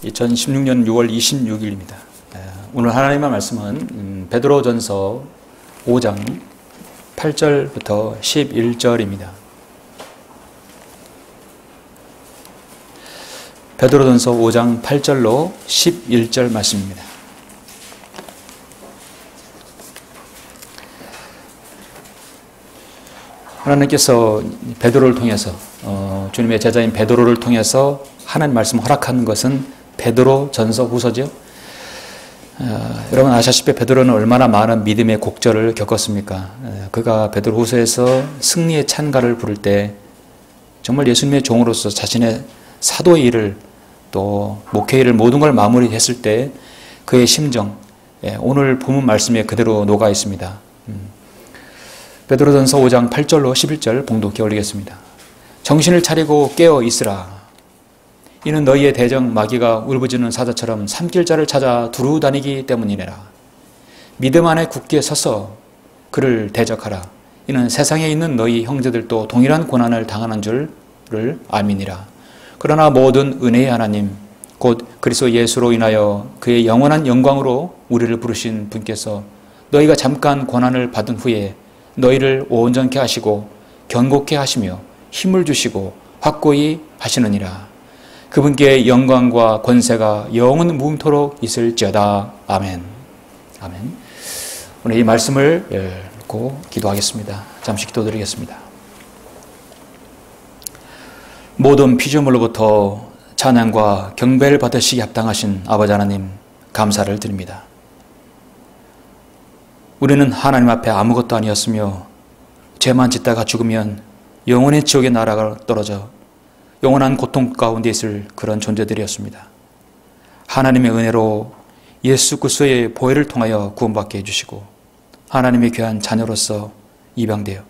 2016년 6월 26일입니다. 오늘 하나님의 말씀은 베드로전서 5장 8절부터 11절입니다. 베드로전서 5장 8절로 11절 말씀입니다. 하나님께서 베드로를 통해서 주님의 제자인 베드로를 통해서 하나님 말씀 허락한 것은 베드로전서 후서죠. 여러분 아시다시피 베드로는 얼마나 많은 믿음의 곡절을 겪었습니까? 그가 베드로 후서에서 승리의 찬가를 부를 때 정말 예수님의 종으로서 자신의 사도의 일을 또 목회의 일을 모든 걸 마무리했을 때 그의 심정, 오늘 본문 말씀에 그대로 녹아 있습니다. 베드로전서 5장 8절로 11절 봉독해 올리겠습니다. 정신을 차리고 깨어 있으라. 이는 너희의 대적 마귀가 울부짖는 사자처럼 삼킬 자를 찾아 두루 다니기 때문이니라. 믿음 안에 굳게 서서 그를 대적하라. 이는 세상에 있는 너희 형제들도 동일한 고난을 당하는 줄을 알미니라. 그러나 모든 은혜의 하나님 곧 그리스도 예수로 인하여 그의 영원한 영광으로 우리를 부르신 분께서 너희가 잠깐 고난을 받은 후에 너희를 온전케 하시고 견고케 하시며 힘을 주시고 확고히 하시느니라. 그분께 영광과 권세가 영원 무음토록 있을지어다. 아멘. 아멘. 오늘 이 말씀을 읽고 기도하겠습니다. 잠시 기도드리겠습니다. 모든 피조물로부터 찬양과 경배를 받으시기 합당하신 아버지 하나님 감사를 드립니다. 우리는 하나님 앞에 아무것도 아니었으며 죄만 짓다가 죽으면 영원의 지옥의 나라가 떨어져 영원한 고통 가운데 있을 그런 존재들이었습니다. 하나님의 은혜로 예수 그리스도의 보혈을 통하여 구원받게 해주시고 하나님의 귀한 자녀로서 입양되어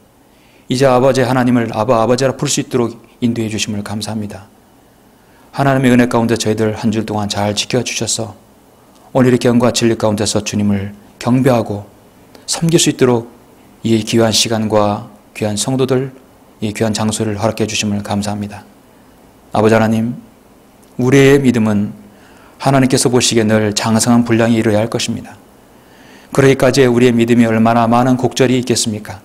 이제 아버지 하나님을 아버지라 부를 수 있도록 인도해 주심을 감사합니다. 하나님의 은혜 가운데 저희들 한 주 동안 잘 지켜주셔서 오늘 이렇게 영과 진리 가운데서 주님을 경배하고 섬길 수 있도록 이 귀한 시간과 귀한 성도들, 이 귀한 장소를 허락해 주심을 감사합니다. 아버지 하나님, 우리의 믿음은 하나님께서 보시기에 늘 장성한 분량에 이르어야 할 것입니다. 그러기까지 우리의 믿음이 얼마나 많은 곡절이 있겠습니까?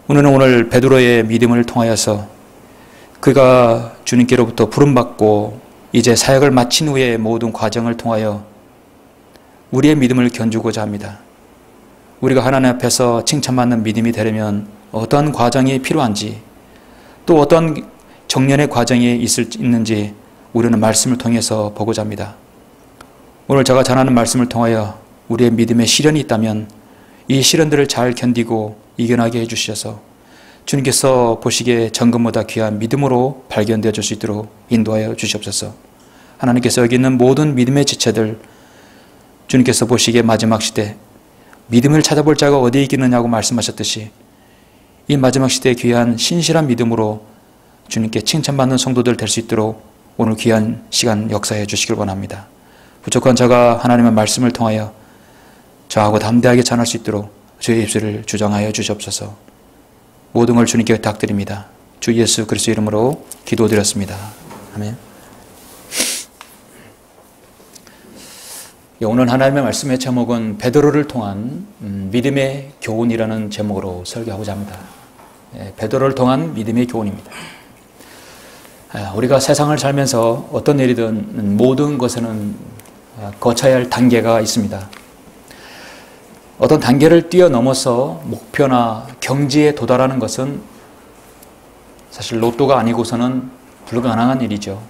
우리는 오늘 베드로의 믿음을 통하여서 그가 주님께로부터 부름받고 이제 사역을 마친 후에 모든 과정을 통하여 우리의 믿음을 견주고자 합니다. 우리가 하나님 앞에서 칭찬받는 믿음이 되려면 어떤 과정이 필요한지 또 어떤 정년의 과정이 있는지 우리는 말씀을 통해서 보고자 합니다. 오늘 제가 전하는 말씀을 통하여 우리의 믿음에 시련이 있다면 이 시련들을 잘 견디고 이겨나게 해주셔서 주님께서 보시기에 정금보다 귀한 믿음으로 발견되어 줄 수 있도록 인도하여 주시옵소서. 하나님께서 여기 있는 모든 믿음의 지체들 주님께서 보시기에 마지막 시대 믿음을 찾아볼 자가 어디에 있겠느냐고 말씀하셨듯이 이 마지막 시대의 귀한 신실한 믿음으로 주님께 칭찬받는 성도들 될 수 있도록 오늘 귀한 시간 역사해 주시길 원합니다. 부족한 저가 하나님의 말씀을 통하여 저하고 담대하게 전할 수 있도록 주의 입술을 주장하여 주시옵소서. 모든 걸 주님께 부탁드립니다. 주 예수 그리스도 이름으로 기도드렸습니다. 아멘. 오늘 하나님의 말씀의 제목은 베드로를 통한 믿음의 교훈이라는 제목으로 설교하고자 합니다. 베드로를 통한 믿음의 교훈입니다. 우리가 세상을 살면서 어떤 일이든 모든 것에는 거쳐야 할 단계가 있습니다. 어떤 단계를 뛰어넘어서 목표나 경지에 도달하는 것은 사실 로또가 아니고서는 불가능한 일이죠.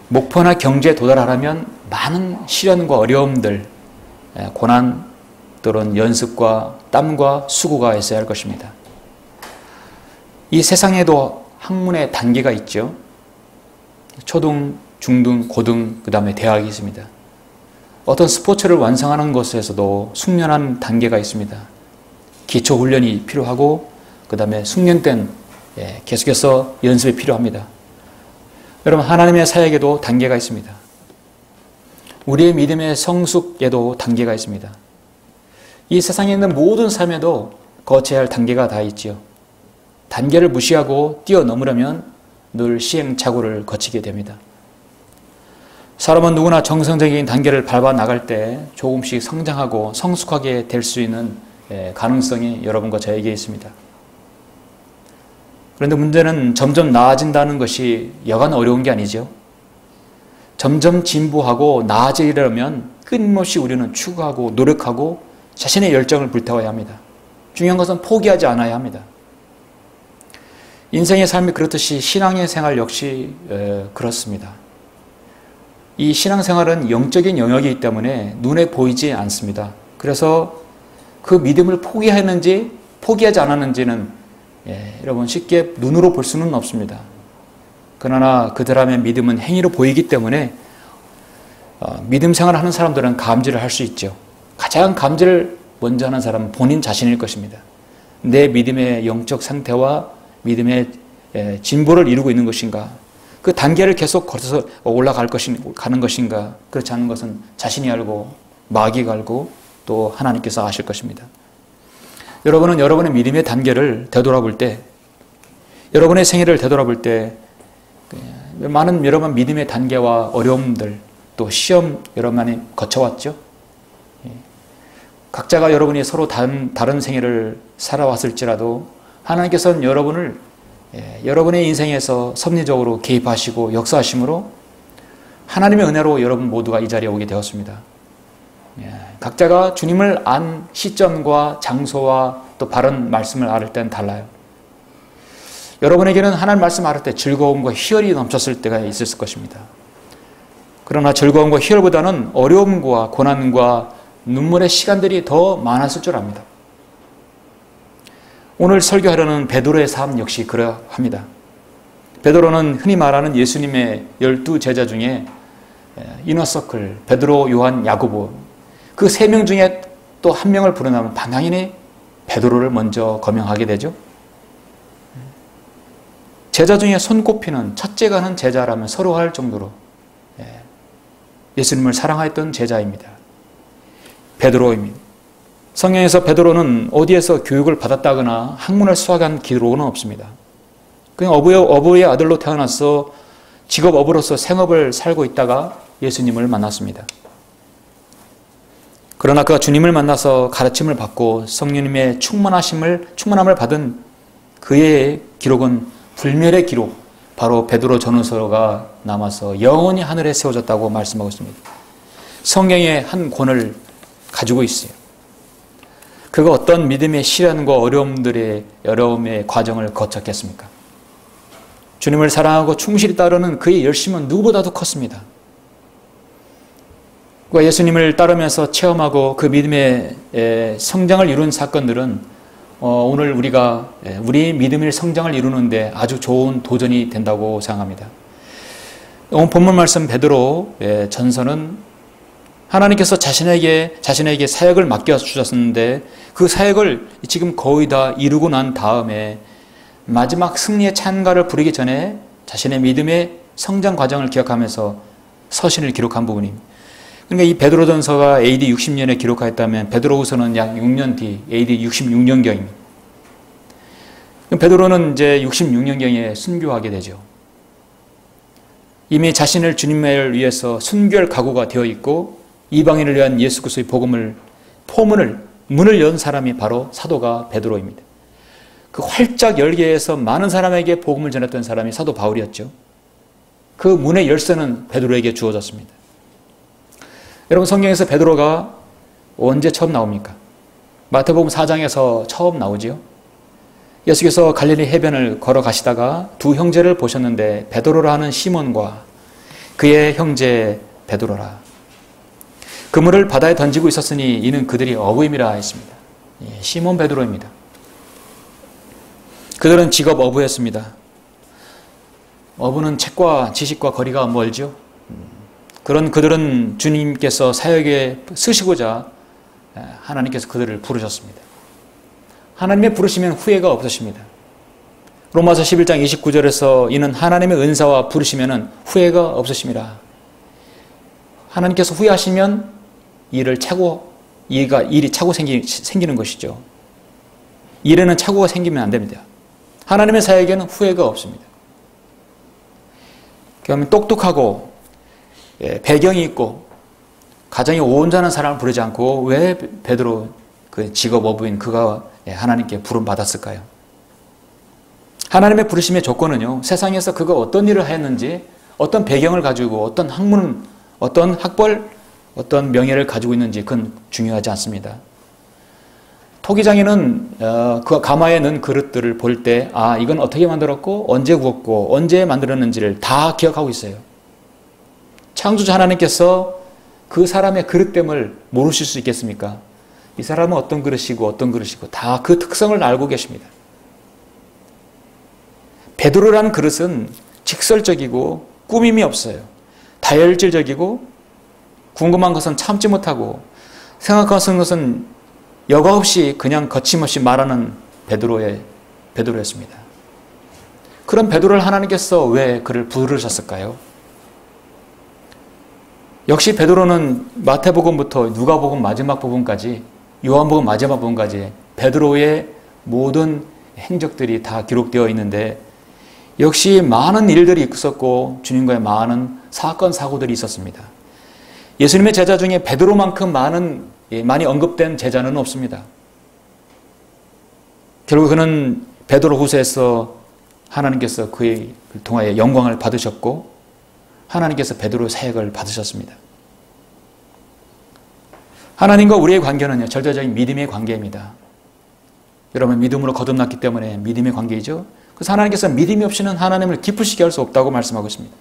목표나 경지에 도달하려면 많은 시련과 어려움들, 고난 또는 연습과 땀과 수고가 있어야 할 것입니다. 이 세상에도 학문의 단계가 있죠. 초등, 중등, 고등, 그 다음에 대학이 있습니다. 어떤 스포츠를 완성하는 것에서도 숙련한 단계가 있습니다. 기초훈련이 필요하고 그 다음에 숙련된 계속해서 연습이 필요합니다. 여러분 하나님의 사역에도 단계가 있습니다. 우리의 믿음의 성숙에도 단계가 있습니다. 이 세상에 있는 모든 삶에도 거쳐야 할 단계가 다 있죠. 단계를 무시하고 뛰어넘으려면 늘 시행착오를 거치게 됩니다. 사람은 누구나 정상적인 단계를 밟아 나갈 때 조금씩 성장하고 성숙하게 될 수 있는 가능성이 여러분과 저에게 있습니다. 그런데 문제는 점점 나아진다는 것이 여간 어려운 게 아니죠. 점점 진보하고 나아지려면 끊임없이 우리는 추구하고 노력하고 자신의 열정을 불태워야 합니다. 중요한 것은 포기하지 않아야 합니다. 인생의 삶이 그렇듯이 신앙의 생활 역시 그렇습니다. 이 신앙생활은 영적인 영역이기 때문에 눈에 보이지 않습니다. 그래서 그 믿음을 포기했는지 포기하지 않았는지는 여러분 쉽게 눈으로 볼 수는 없습니다. 그러나 그 사람의 믿음은 행위로 보이기 때문에 믿음 생활을 하는 사람들은 감지를 할 수 있죠. 가장 감지를 먼저 하는 사람은 본인 자신일 것입니다. 내 믿음의 영적 상태와 믿음의 진보를 이루고 있는 것인가, 그 단계를 계속 걸어서 가는 것인가, 그렇지 않은 것은 자신이 알고 마귀가 알고 또 하나님께서 아실 것입니다. 여러분은 여러분의 믿음의 단계를 되돌아볼 때, 여러분의 생애를 되돌아볼 때 많은 여러분 믿음의 단계와 어려움들, 또 시험 여러 많이 거쳐왔죠. 각자가 여러분이 서로 다른 생애를 살아왔을지라도 하나님께서는 여러분의 인생에서 섭리적으로 개입하시고 역사하심으로 하나님의 은혜로 여러분 모두가 이 자리에 오게 되었습니다. 각자가 주님을 안 시점과 장소와 또 바른 말씀을 알을 때는 달라요. 여러분에게는 하나님 말씀 알을 때 즐거움과 희열이 넘쳤을 때가 있을 것입니다. 그러나 즐거움과 희열보다는 어려움과 고난과 눈물의 시간들이 더 많았을 줄 압니다. 오늘 설교하려는 베드로의 삶 역시 그러합니다. 베드로는 흔히 말하는 예수님의 12 제자 중에 이너서클, 베드로, 요한, 야고보, 그 3명 중에 또 한 명을 부르면 당연히 베드로를 먼저 거명하게 되죠. 제자 중에 손꼽히는 첫째 가는 제자라면 서로 할 정도로 예수님을 사랑했던 제자입니다. 베드로입니다. 성경에서 베드로는 어디에서 교육을 받았다거나 학문을 수학한 기록은 없습니다. 그냥 어부의 아들로 태어나서 직업 어부로서 생업을 살고 있다가 예수님을 만났습니다. 그러나 그가 주님을 만나서 가르침을 받고 성령님의 충만함을 받은 그의 기록은 불멸의 기록, 바로 베드로 전후서가 남아서 영원히 하늘에 세워졌다고 말씀하고 있습니다. 성경의 한 권을 가지고 있어요. 그가 어떤 믿음의 시련과 어려움의 과정을 거쳤겠습니까? 주님을 사랑하고 충실히 따르는 그의 열심은 누구보다도 컸습니다. 그가 예수님을 따르면서 체험하고 그 믿음의 성장을 이룬 사건들은 오늘 우리 믿음의 성장을 이루는데 아주 좋은 도전이 된다고 생각합니다. 오늘 본문 말씀 베드로 전서는 하나님께서 자신에게 사역을 맡겨주셨는데 그 사역을 지금 거의 다 이루고 난 다음에 마지막 승리의 찬가를 부르기 전에 자신의 믿음의 성장 과정을 기억하면서 서신을 기록한 부분입니다. 그러니까 이 베드로전서가 AD 60년에 기록하였다면 베드로후서는 약 6년 뒤 AD 66년경입니다. 베드로는 이제 66년경에 순교하게 되죠. 이미 자신을 주님을 위해서 순교할 각오가 되어 있고 이방인을 위한 예수 그리스도의 복음을 문을 연 사람이 바로 사도가 베드로입니다. 그 활짝 열게해서 많은 사람에게 복음을 전했던 사람이 사도 바울이었죠. 그 문의 열쇠는 베드로에게 주어졌습니다. 여러분, 성경에서 베드로가 언제 처음 나옵니까? 마태복음 4장에서 처음 나오지요. 예수께서 갈릴리 해변을 걸어가시다가 두 형제를 보셨는데 베드로라 하는 시몬과 그의 형제 베드로라. 그물을 바다에 던지고 있었으니 이는 그들이 어부임이라 했습니다. 시몬 베드로입니다. 그들은 직업 어부였습니다. 어부는 책과 지식과 거리가 멀죠. 그런 그들은 주님께서 사역에 쓰시고자 하나님께서 그들을 부르셨습니다. 하나님의 부르시면 후회가 없으십니다. 로마서 11장 29절에서 이는 하나님의 은사와 부르시면 후회가 없으심이라. 하나님께서 후회하시면 일이 차고 생기는 것이죠. 일에는 착오가 생기면 안 됩니다. 하나님의 사역에는 후회가 없습니다. 그러면 똑똑하고 배경이 있고 가정이 온전한 사람을 부르지 않고 왜 베드로 그 직업 어부인 그가 하나님께 부름 받았을까요? 하나님의 부르심의 조건은요, 세상에서 그가 어떤 일을 했는지, 어떤 배경을 가지고, 어떤 학문, 어떤 학벌, 어떤 명예를 가지고 있는지 그건 중요하지 않습니다. 토기장인은 그 가마에 넣은 그릇들을 볼 때 이건 어떻게 만들었고 언제 구웠고 언제 만들었는지를 다 기억하고 있어요. 창조자 하나님께서 그 사람의 그릇됨을 모르실 수 있겠습니까? 이 사람은 어떤 그릇이고 어떤 그릇이고 다 그 특성을 알고 계십니다. 베드로라는 그릇은 직설적이고 꾸밈이 없어요. 다혈질적이고 궁금한 것은 참지 못하고 생각하는 것은 여과 없이 그냥 거침없이 말하는 베드로였습니다. 그런 베드로를 하나님께서 왜 그를 부르셨을까요? 역시 베드로는 마태복음부터 누가복음 마지막 부분까지, 요한복음 마지막 부분까지 베드로의 모든 행적들이 다 기록되어 있는데 역시 많은 일들이 있었고 주님과의 많은 사건 사고들이 있었습니다. 예수님의 제자 중에 베드로만큼 많이 언급된 제자는 없습니다. 결국 그는 베드로 후서에서 하나님께서 그를 통하여 영광을 받으셨고 하나님께서 베드로의 사역을 받으셨습니다. 하나님과 우리의 관계는요, 절대적인 믿음의 관계입니다. 여러분, 믿음으로 거듭났기 때문에 믿음의 관계이죠. 그래서 하나님께서 믿음이 없이는 하나님을 기쁘시게 할 수 없다고 말씀하고 있습니다.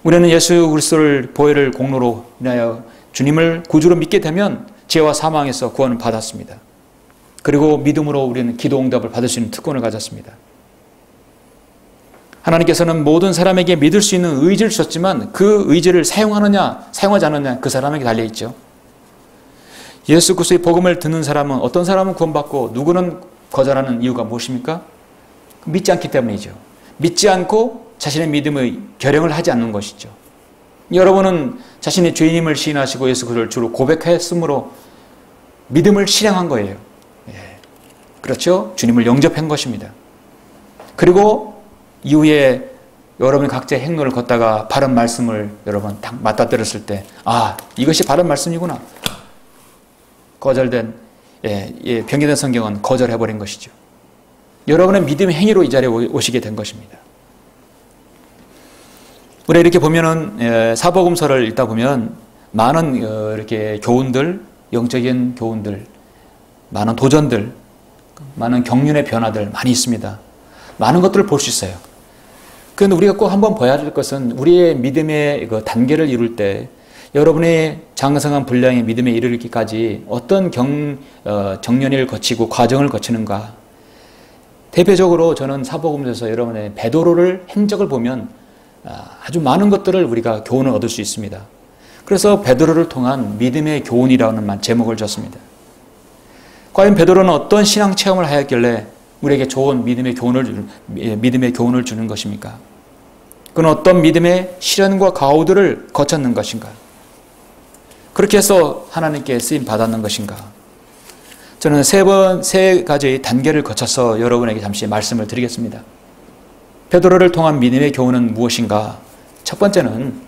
우리는 예수 그리스도를 보혈을 공로로 인하여 주님을 구주로 믿게 되면 죄와 사망에서 구원을 받았습니다. 그리고 믿음으로 우리는 기도 응답을 받을 수 있는 특권을 가졌습니다. 하나님께서는 모든 사람에게 믿을 수 있는 의지를 주셨지만 그 의지를 사용하느냐 사용하지 않느냐 그 사람에게 달려있죠. 예수 그리스도의 복음을 듣는 사람은, 어떤 사람은 구원받고 누구는 거절하는 이유가 무엇입니까? 믿지 않기 때문이죠. 믿지 않고 자신의 믿음의 결영을 하지 않는 것이죠. 여러분은 자신의 죄인임을 시인하시고 예수 그리스도를 주로 고백했으므로 믿음을 실행한 거예요. 그렇죠? 주님을 영접한 것입니다. 그리고 이후에 여러분이 각자의 행로를 걷다가 바른 말씀을 여러분 딱 맞닥뜨렸을 때 이것이 바른 말씀이구나. 거절된 변경된 성경은 거절해버린 것이죠. 여러분의 믿음의 행위로 이 자리에 오시게 된 것입니다. 우리가 이렇게 보면은 사복음서를 읽다 보면 많은 이렇게 교훈들, 영적인 교훈들, 많은 도전들, 많은 경륜의 변화들 많이 있습니다. 많은 것들을 볼 수 있어요. 그런데 우리가 꼭 한번 봐야 될 것은 우리의 믿음의 그 단계를 이룰 때 여러분의 장성한 분량의 믿음에 이르기까지 어떤 정년을 거치고 과정을 거치는가. 대표적으로 저는 사복음서에서 여러분의 베드로를 행적을 보면 아주 많은 것들을 우리가 교훈을 얻을 수 있습니다. 그래서 베드로를 통한 믿음의 교훈이라는 제목을 줬습니다. 과연 베드로는 어떤 신앙 체험을 하였길래 우리에게 좋은 믿음의 교훈을 주는 것입니까? 그는 어떤 믿음의 시련과 가호들을 거쳤는 것인가? 그렇게 해서 하나님께 쓰임 받았는 것인가? 저는 세 가지의 단계를 거쳐서 여러분에게 잠시 말씀을 드리겠습니다. 베드로를 통한 믿음의 교훈은 무엇인가? 첫 번째는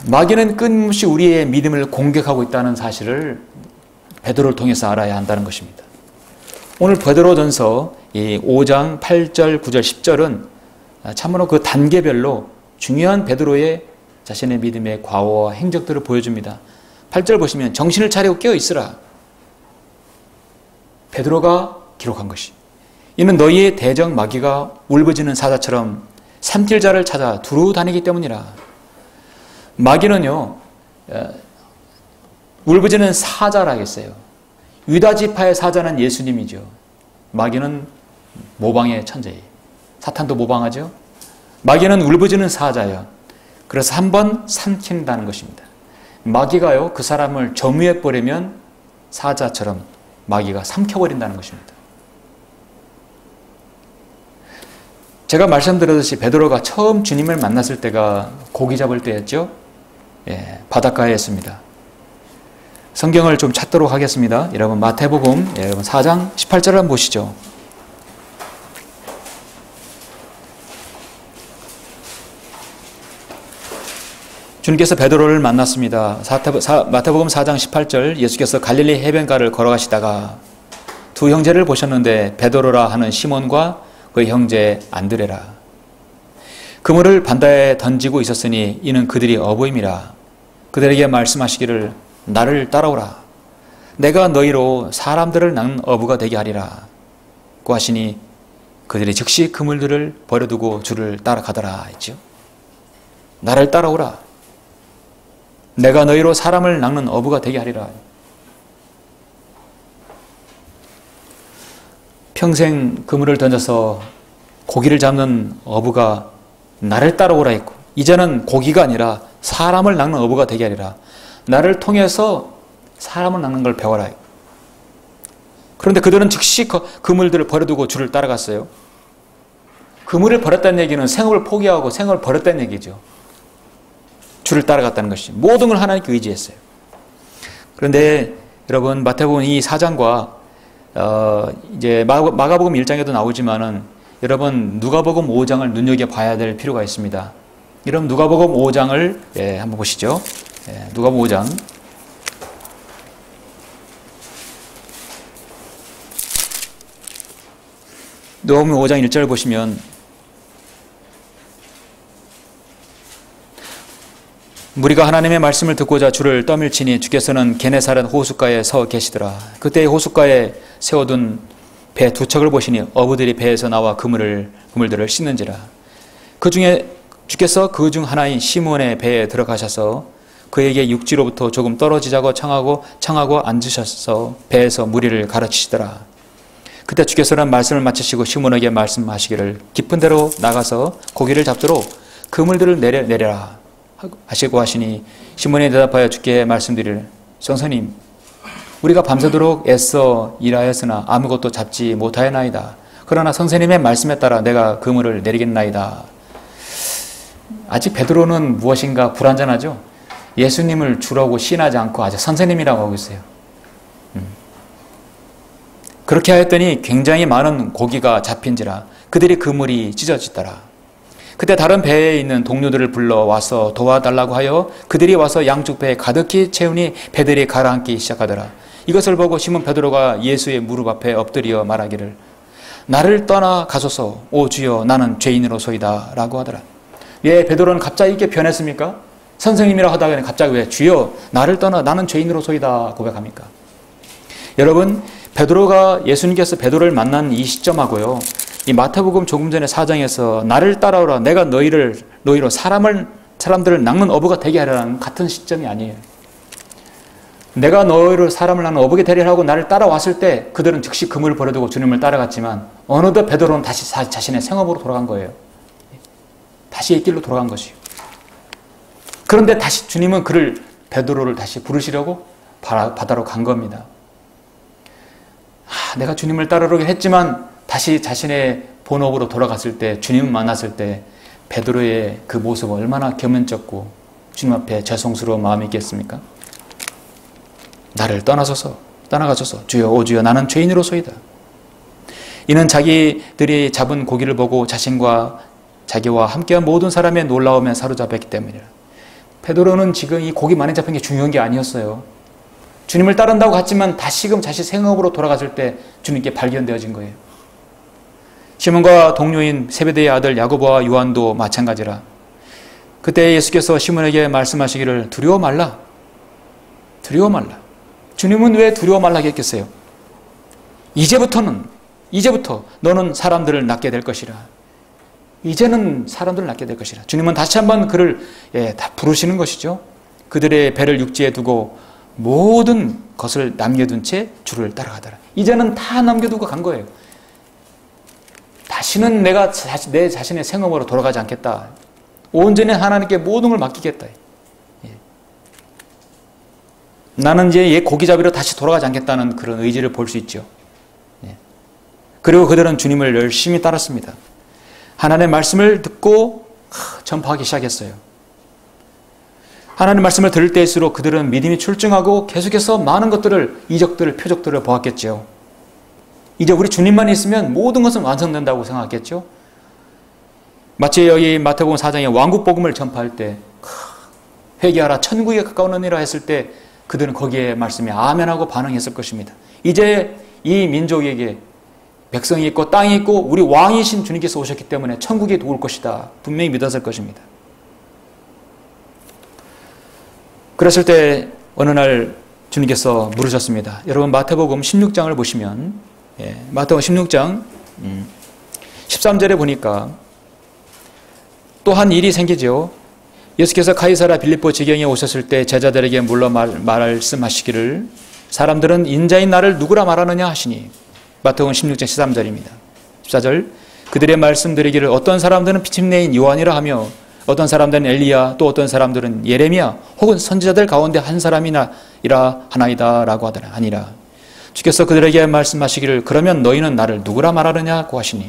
마귀는 끊임없이 우리의 믿음을 공격하고 있다는 사실을 베드로를 통해서 알아야 한다는 것입니다. 오늘 베드로전서 5장 8절, 9절, 10절은 참으로 그 단계별로 중요한 베드로의 자신의 믿음의 과오와 행적들을 보여줍니다. 8절 보시면 정신을 차리고 깨어 있으라. 베드로가 기록한 것이. 이는 너희의 대적 마귀가 울부짖는 사자처럼 삼킬 자를 찾아 두루 다니기 때문이라. 마귀는요, 울부짖는 사자라 했어요. 유다 지파의 사자는 예수님이죠. 마귀는 모방의 천재예요. 사탄도 모방하죠. 마귀는 울부짖는 사자예요. 그래서 한번 삼킨다는 것입니다. 마귀가요, 그 사람을 점유해버리면 사자처럼 마귀가 삼켜버린다는 것입니다. 제가 말씀드렸듯이 베드로가 처음 주님을 만났을 때가 고기 잡을 때였죠. 바닷가에였습니다. 성경을 좀 찾도록 하겠습니다. 여러분 마태복음 여러분 4장 18절을 한번 보시죠. 주님께서 베드로를 만났습니다. 마태복음 4장 18절 예수께서 갈릴리 해변가를 걸어가시다가 두 형제를 보셨는데 베드로라 하는 시몬과 그 형제 안드레라. 그물을 반대에 던지고 있었으니 이는 그들이 어부임이라. 그들에게 말씀하시기를 나를 따라오라. 내가 너희로 사람들을 낚는 어부가 되게 하리라. 고 하시니 그들이 즉시 그물들을 버려두고 주를 따라가더라 했죠. 나를 따라오라. 내가 너희로 사람을 낚는 어부가 되게 하리라. 평생 그물을 던져서 고기를 잡는 어부가 나를 따라오라 했고, 이제는 고기가 아니라 사람을 낚는 어부가 되게 하리라. 나를 통해서 사람을 낚는 걸 배워라. 그런데 그들은 즉시 그물들을 버려두고 주를 따라갔어요. 그물을 버렸다는 얘기는 생업을 포기하고 생업을 버렸다는 얘기죠. 주를 따라갔다는 것이 모든 걸 하나님께 의지했어요. 그런데 여러분 마태복음 이 4장과 이제 마가복음 1장에도 나오지만은 여러분 누가복음 5장을 눈여겨봐야 될 필요가 있습니다. 여러분 누가복음 5장을 한번 보시죠. 누가복음 5장 누가복음 5장 1절을 보시면 무리가 하나님의 말씀을 듣고자 주를 떠밀치니 주께서는 게네사렛 호숫가에 서 계시더라. 그때 호숫가에 세워둔 배 두 척을 보시니 어부들이 배에서 나와 그물들을 씻는지라. 그 중에 주께서 그 중 하나인 시몬의 배에 들어가셔서 그에게 육지로부터 조금 떨어지자고 청하고 앉으셔서 배에서 무리를 가르치시더라. 그때 주께서는 말씀을 마치시고 시몬에게 말씀하시기를 깊은 데로 나가서 고기를 잡도록 그물들을 내려라 하시고 하시니 시몬이 대답하여 주께 말씀드리를 선생님 우리가 밤새도록 애써 일하였으나 아무것도 잡지 못하였나이다. 그러나 선생님의 말씀에 따라 내가 그물을 내리겠나이다. 아직 베드로는 무엇인가 불완전하죠. 예수님을 주라고 시인하지 않고 아직 선생님이라고 하고 있어요. 그렇게 하였더니 굉장히 많은 고기가 잡힌지라 그들이 그물이 찢어지더라. 그때 다른 배에 있는 동료들을 불러 와서 도와달라고 하여 그들이 와서 양쪽 배에 가득히 채우니 배들이 가라앉기 시작하더라. 이것을 보고 시몬 베드로가 예수의 무릎 앞에 엎드려 말하기를 나를 떠나 가소서 오 주여 나는 죄인으로소이다 라고 하더라. 왜 베드로는 갑자기 이렇게 변했습니까? 선생님이라 하다가 갑자기 왜 주여 나를 떠나 나는 죄인으로소이다 고백합니까? 여러분 베드로가 예수님께서 베드로를 만난 이 시점하고요. 이 마태복음 조금 전에 4장에서 나를 따라오라 내가 너희로 사람들을 낚는 어부가 되게 하라는 같은 시점이 아니에요. 내가 너희로 사람을 낚는 어부가 되게 하라고 나를 따라왔을 때 그들은 즉시 그물을 버려두고 주님을 따라갔지만 어느덧 베드로는 다시 자신의 생업으로 돌아간 거예요. 다시 이 길로 돌아간 것이요. 그런데 다시 주님은 베드로를 다시 부르시려고 바다로 간 겁니다. 내가 주님을 따르려고 했지만 다시 자신의 본업으로 돌아갔을 때 주님을 만났을 때 베드로의 그 모습은 얼마나 겸연쩍고 주님 앞에 죄송스러운 마음이 있겠습니까? 나를 떠나가소서 주여 오 주여 나는 죄인으로소이다. 이는 자기들이 잡은 고기를 보고 자기와 함께한 모든 사람의 놀라움에 사로잡혔기 때문이라. 베드로는 지금 이 고기 많이 잡힌 게 중요한 게 아니었어요. 주님을 따른다고 갔지만 다시금 자신 생업으로 돌아갔을 때 주님께 발견되어진 거예요. 시몬과 동료인 세베대의 아들 야고보와 요한도 마찬가지라. 그때 예수께서 시몬에게 말씀하시기를 두려워 말라. 주님은 왜 두려워 말라 했겠어요? 이제부터 너는 사람들을 낚게 될 것이라. 이제는 사람들을 낚게 될 것이라. 주님은 다시 한번 그를 다 부르시는 것이죠. 그들의 배를 육지에 두고 모든 것을 남겨둔 채 주를 따라가더라. 이제는 다 남겨두고 간 거예요. 다시는 내가 내 자신의 생업으로 돌아가지 않겠다. 온전히 하나님께 모든 걸 맡기겠다. 나는 이제 고기 잡이로 다시 돌아가지 않겠다는 그런 의지를 볼 수 있죠. 그리고 그들은 주님을 열심히 따랐습니다. 하나님의 말씀을 듣고 전파하기 시작했어요. 하나님의 말씀을 들을 때일수록 그들은 믿음이 출중하고 계속해서 많은 것들을, 이적들을, 표적들을 보았겠죠. 이제 우리 주님만 있으면 모든 것은 완성된다고 회개하라 천국에 가까우느니라 했을 때 그들은 거기에 말씀에 아멘하고 반응했을 것입니다. 이제 이 민족에게 백성이 있고 땅이 있고 우리 왕이신 주님께서 오셨기 때문에 천국에 올 것이다. 분명히 믿었을 것입니다. 그랬을 때 어느 날 주님께서 물으셨습니다. 여러분 마태복음 16장을 보시면 마태복음 16장 13절에 보니까 또 한 일이 생기죠. 예수께서 가이사라 빌립보 지경에 오셨을 때 제자들에게 물러 말씀하시기를 사람들은 인자인 나를 누구라 말하느냐 하시니 마태복음 16장 13절입니다. 14절 그들의 말씀드리기를 어떤 사람들은 피침내인 요한이라 하며 어떤 사람들은 엘리야 또 어떤 사람들은 예레미야 혹은 선지자들 가운데 한 사람이라 하나이다 라고 하니라. 주께서 그들에게 말씀하시기를 그러면 너희는 나를 누구라 말하느냐고 하시니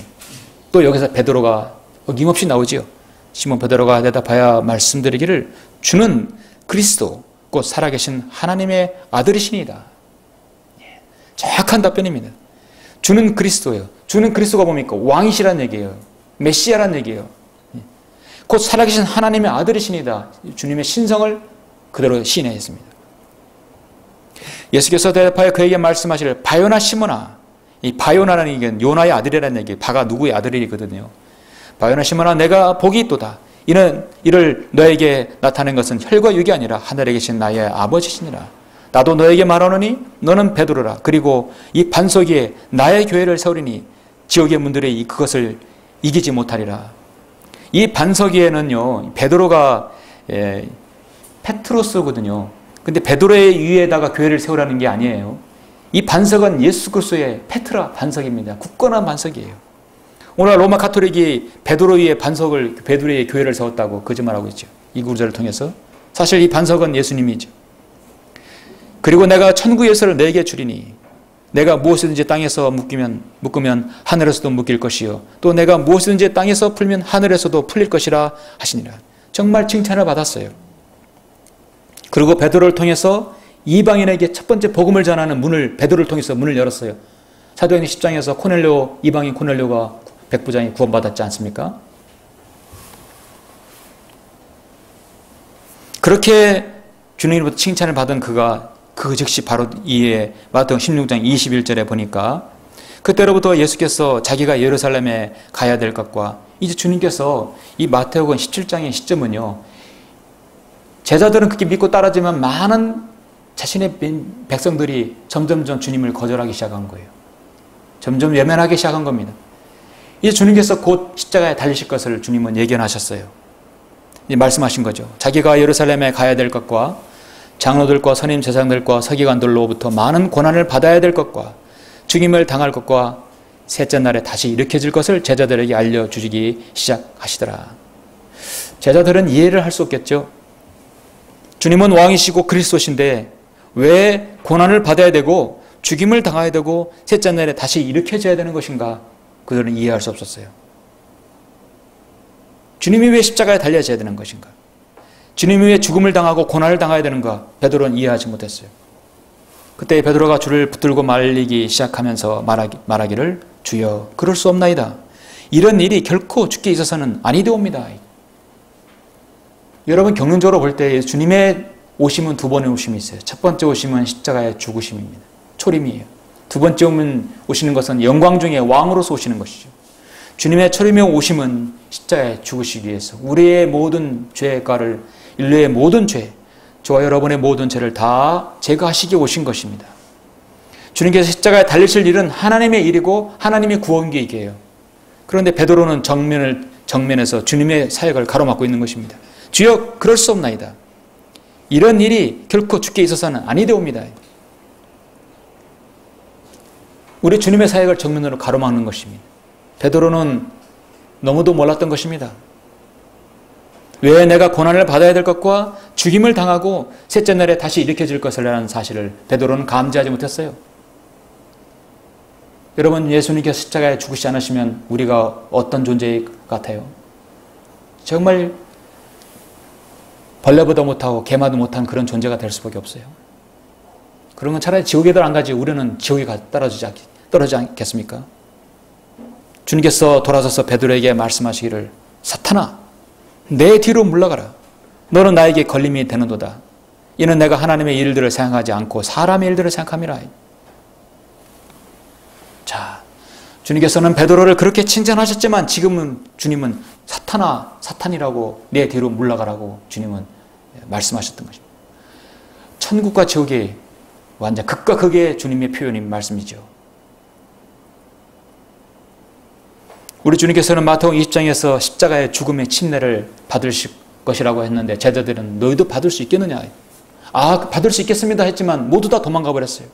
또 여기서 베드로가 어김없이 나오지요. 시몬 베드로가 대답하여 말씀드리기를 주는 그리스도 곧 살아계신 하나님의 아들이시니이다. 정확한 답변입니다. 주는 그리스도예요. 주는 그리스도가 뭡니까? 왕이시란 얘기예요. 메시아란 얘기예요. 곧 살아계신 하나님의 아들이시니다. 주님의 신성을 그대로 시인했습니다. 예수께서 대답하여 그에게 말씀하시기를 바요나 시몬아. 이 바요나라는 얘기는 요나의 아들이라는 얘기예요. 바가 누구의 아들이거든요. 바요나 시몬아 내가 복이 있도다. 이를 너에게 나타낸 것은 혈과 육이 아니라 하늘에 계신 나의 아버지시니라. 나도 너에게 말하노니 너는 베드로라. 그리고 이 반석 위에 나의 교회를 세우리니 지옥의 문들이 그것을 이기지 못하리라. 이 반석 위에는요 베드로가 페트로스거든요. 근데 베드로의 위에다가 교회를 세우라는 게 아니에요. 이 반석은 예수 그리스도의 페트라 반석입니다. 굳건한 반석이에요. 오늘 로마 카톨릭이 베드로 위에 베드로의 교회를 세웠다고 거짓말하고 있죠. 이 구절을 통해서. 사실 이 반석은 예수님이죠. 그리고 내가 천국의 열쇠를 너에게 주리니 내가 무엇이든지 땅에서 묶으면 하늘에서도 묶일 것이요 또 내가 무엇이든지 땅에서 풀면 하늘에서도 풀릴 것이라 하시니라. 정말 칭찬을 받았어요. 그리고 베드로를 통해서 이방인에게 첫 번째 복음을 전하는 문을 베드로를 통해서 문을 열었어요. 사도행전 10장에서 이방인 코넬료가 백부장이 구원받았지 않습니까? 그렇게 주님으로부터 칭찬을 받은 그가 그 즉시 바로 이에 마태복음 16장 21절에 보니까 그때로부터 예수께서 자기가 예루살렘에 가야 될 것과 이제 주님께서 이 마태복음 17장의 시점은요 제자들은 그렇게 믿고 따르지만 많은 자신의 백성들이 점점점 주님을 거절하기 시작한 거예요. 점점 외면하기 시작한 겁니다. 이제 주님께서 곧 십자가에 달리실 것을 주님은 예견하셨어요. 이제 말씀하신 거죠. 자기가 예루살렘에 가야 될 것과 장로들과 선임 제사장들과 서기관들로부터 많은 고난을 받아야 될 것과 죽임을 당할 것과 셋째 날에 다시 일으켜질 것을 제자들에게 알려주기 시작하시더라. 제자들은 이해를 할 수 없겠죠. 주님은 왕이시고 그리스도신데 왜 고난을 받아야 되고 죽임을 당해야 되고 셋째 날에 다시 일으켜져야 되는 것인가? 그들은 이해할 수 없었어요. 주님이 왜 십자가에 달려져야 되는 것인가? 주님이 왜 죽음을 당하고 고난을 당해야 되는가? 베드로는 이해하지 못했어요. 그때 베드로가 주를 붙들고 말리기 시작하면서 말하기를 주여 그럴 수 없나이다. 이런 일이 결코 주께 있어서는 아니되옵니다. 여러분 경륜적으로 볼 때 주님의 오심은 두 번의 오심이 있어요. 첫 번째 오심은 십자가의 죽으심입니다. 초림이에요. 두 번째 오시는 것은 영광 중에 왕으로서 오시는 것이죠. 주님의 초림의 오심은 십자가에 죽으시기 위해서 우리의 모든 죄가를 인류의 모든 죄, 저와 여러분의 모든 죄를 다 제거하시기 오신 것입니다. 주님께서 십자가에 달리실 일은 하나님의 일이고 하나님의 구원계획이에요. 그런데 베드로는 정면에서 주님의 사역을 가로막고 있는 것입니다. 주여 그럴 수 없나이다. 이런 일이 결코 주께 있어서는 아니되옵니다. 우리 주님의 사역을 정면으로 가로막는 것입니다. 베드로는 너무도 몰랐던 것입니다. 왜 내가 고난을 받아야 될 것과 죽임을 당하고 셋째 날에 다시 일으켜질 것이라는 사실을 베드로는 감지하지 못했어요. 여러분 예수님께서 십자가에 죽으시지 않으시면 우리가 어떤 존재 같아요? 정말 벌레보다 못하고 개마도 못한 그런 존재가 될 수밖에 없어요. 그러면 차라리 지옥에도 안 가지 우리는 지옥에 떨어지지 않겠습니까? 주님께서 돌아서서 베드로에게 말씀하시기를 사탄아 내 뒤로 물러가라. 너는 나에게 걸림이 되는도다. 이는 내가 하나님의 일들을 생각하지 않고 사람의 일들을 생각함이라. 자, 주님께서는 베드로를 그렇게 칭찬하셨지만 지금은 주님은 사탄이라고 내 뒤로 물러가라고 주님은 말씀하셨던 것입니다. 천국과 지옥의 완전 극과 극의 주님의 표현인 말씀이죠. 우리 주님께서는 마태복음 20장에서 십자가의 죽음의 침례를 받으실 것이라고 했는데 제자들은 너희도 받을 수 있겠느냐? 받을 수 있겠습니다 했지만 모두 다 도망가 버렸어요.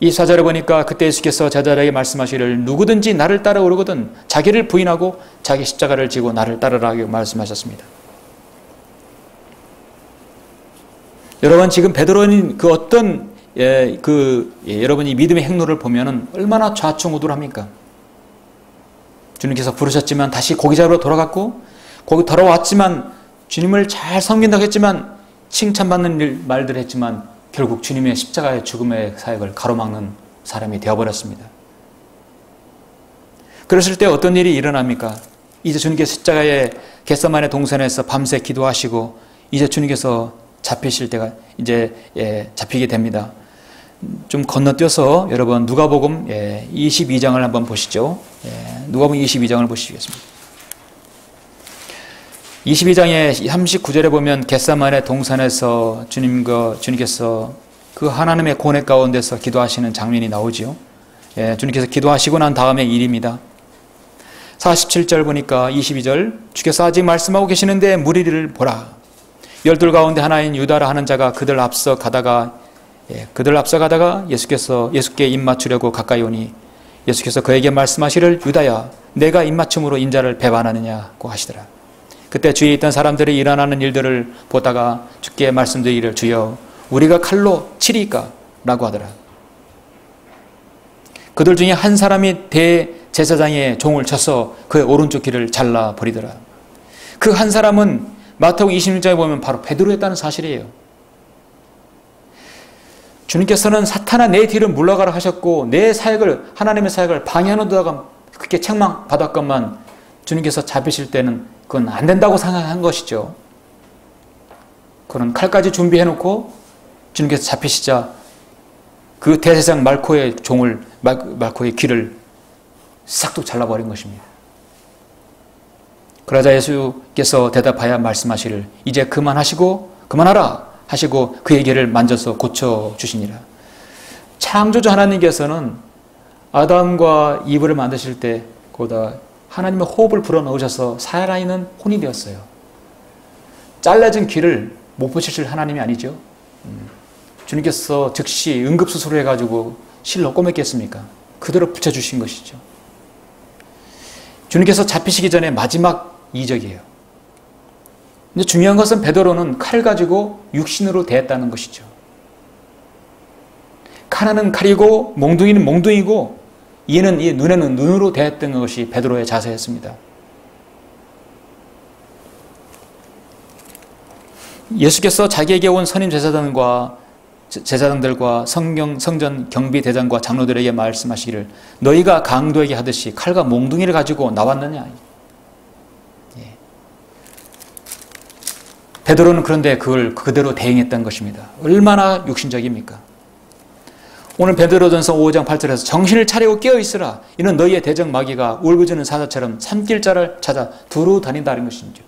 이 사절에 보니까 그때 예수께서 제자들에게 말씀하시기를 누구든지 나를 따라오려거든 자기를 부인하고 자기 십자가를 지고 나를 따르라고 말씀하셨습니다. 여러분 지금 베드로는 그 어떤 여러분이 믿음의 행로를 보면은 얼마나 좌충우돌합니까? 주님께서 부르셨지만 다시 고기 잡으러 돌아갔고 거기 돌아왔지만 주님을 잘 섬긴다고 했지만 칭찬받는 말들을 했지만 결국 주님의 십자가의 죽음의 사역을 가로막는 사람이 되어버렸습니다. 그랬을 때 어떤 일이 일어납니까? 이제 주님께서 십자가의 겟세마네 동산에서 밤새 기도하시고 이제 주님께서 잡히실 때가 이제 잡히게 됩니다. 좀 건너뛰어서 여러분 누가복음 22장을 한번 보시죠. 누가복음 22장을 보시겠습니다. 22장의 39절에 보면 겟세마네 동산에서 주님께서 그 하나님의 고뇌 가운데서 기도하시는 장면이 나오지요. 주님께서 기도하시고 난 다음의 일입니다. 47절 보니까 22절 주께서 아직 말씀하고 계시는데 무리를 보라. 12 가운데 하나인 유다라 하는 자가 그들 앞서 가다가 예수께 입 맞추려고 가까이 오니 예수께서 그에게 말씀하시를 유다야 내가 입 맞춤으로 인자를 배반하느냐고 하시더라. 그때 주위에 있던 사람들이 일어나는 일들을 보다가 주께 말씀드리기를 주여 우리가 칼로 치리까? 라고 하더라. 그들 중에 한 사람이 대제사장의 종을 쳐서 그의 오른쪽 귀를 잘라버리더라. 그 한 사람은 마태복음 26장에 보면 바로 베드로였다는 사실이에요. 주님께서는 사탄아 내 뒤를 물러가라 하셨고 내 사역을 하나님의 사역을 방해하는 데다가 그렇게 책망받았건만 주님께서 잡으실 때는 그건 안 된다고 생각한 것이죠. 그는 칼까지 준비해놓고 주님께서 잡히시자 그 대제사장 말코의 종을 말코의 귀를 싹둑 잘라버린 것입니다. 그러자 예수께서 대답하여 말씀하시를 이제 그만하라 하시고 그의 귀를 만져서 고쳐주시니라. 창조주 하나님께서는 아담과 이브를 만드실 때 거기다 하나님의 호흡을 불어넣으셔서 살아있는 혼이 되었어요. 잘라진 귀를 못 붙이실 하나님이 아니죠. 주님께서 즉시 응급수술을 해가지고 실로 꼬맸겠습니까? 그대로 붙여주신 것이죠. 주님께서 잡히시기 전에 마지막 이적이에요. 근데 중요한 것은 베드로는 칼 가지고 육신으로 대했다는 것이죠. 칼은 칼이고 몽둥이는 몽둥이고 이는 눈에는 눈으로 대했던 것이 베드로의 자세였습니다. 예수께서 자기에게 온 선임 제사장들과 성전 경비대장과 장로들에게 말씀하시기를 너희가 강도에게 하듯이 칼과 몽둥이를 가지고 나왔느냐. 베드로는 그런데 그걸 그대로 대응했던 것입니다. 얼마나 육신적입니까? 오늘 베드로전서 5장 8절에서 정신을 차리고 깨어있으라. 이는 너희의 대적 마귀가 울부짖는 사자처럼 삼킬 자를 찾아 두루 다닌다는 것이죠.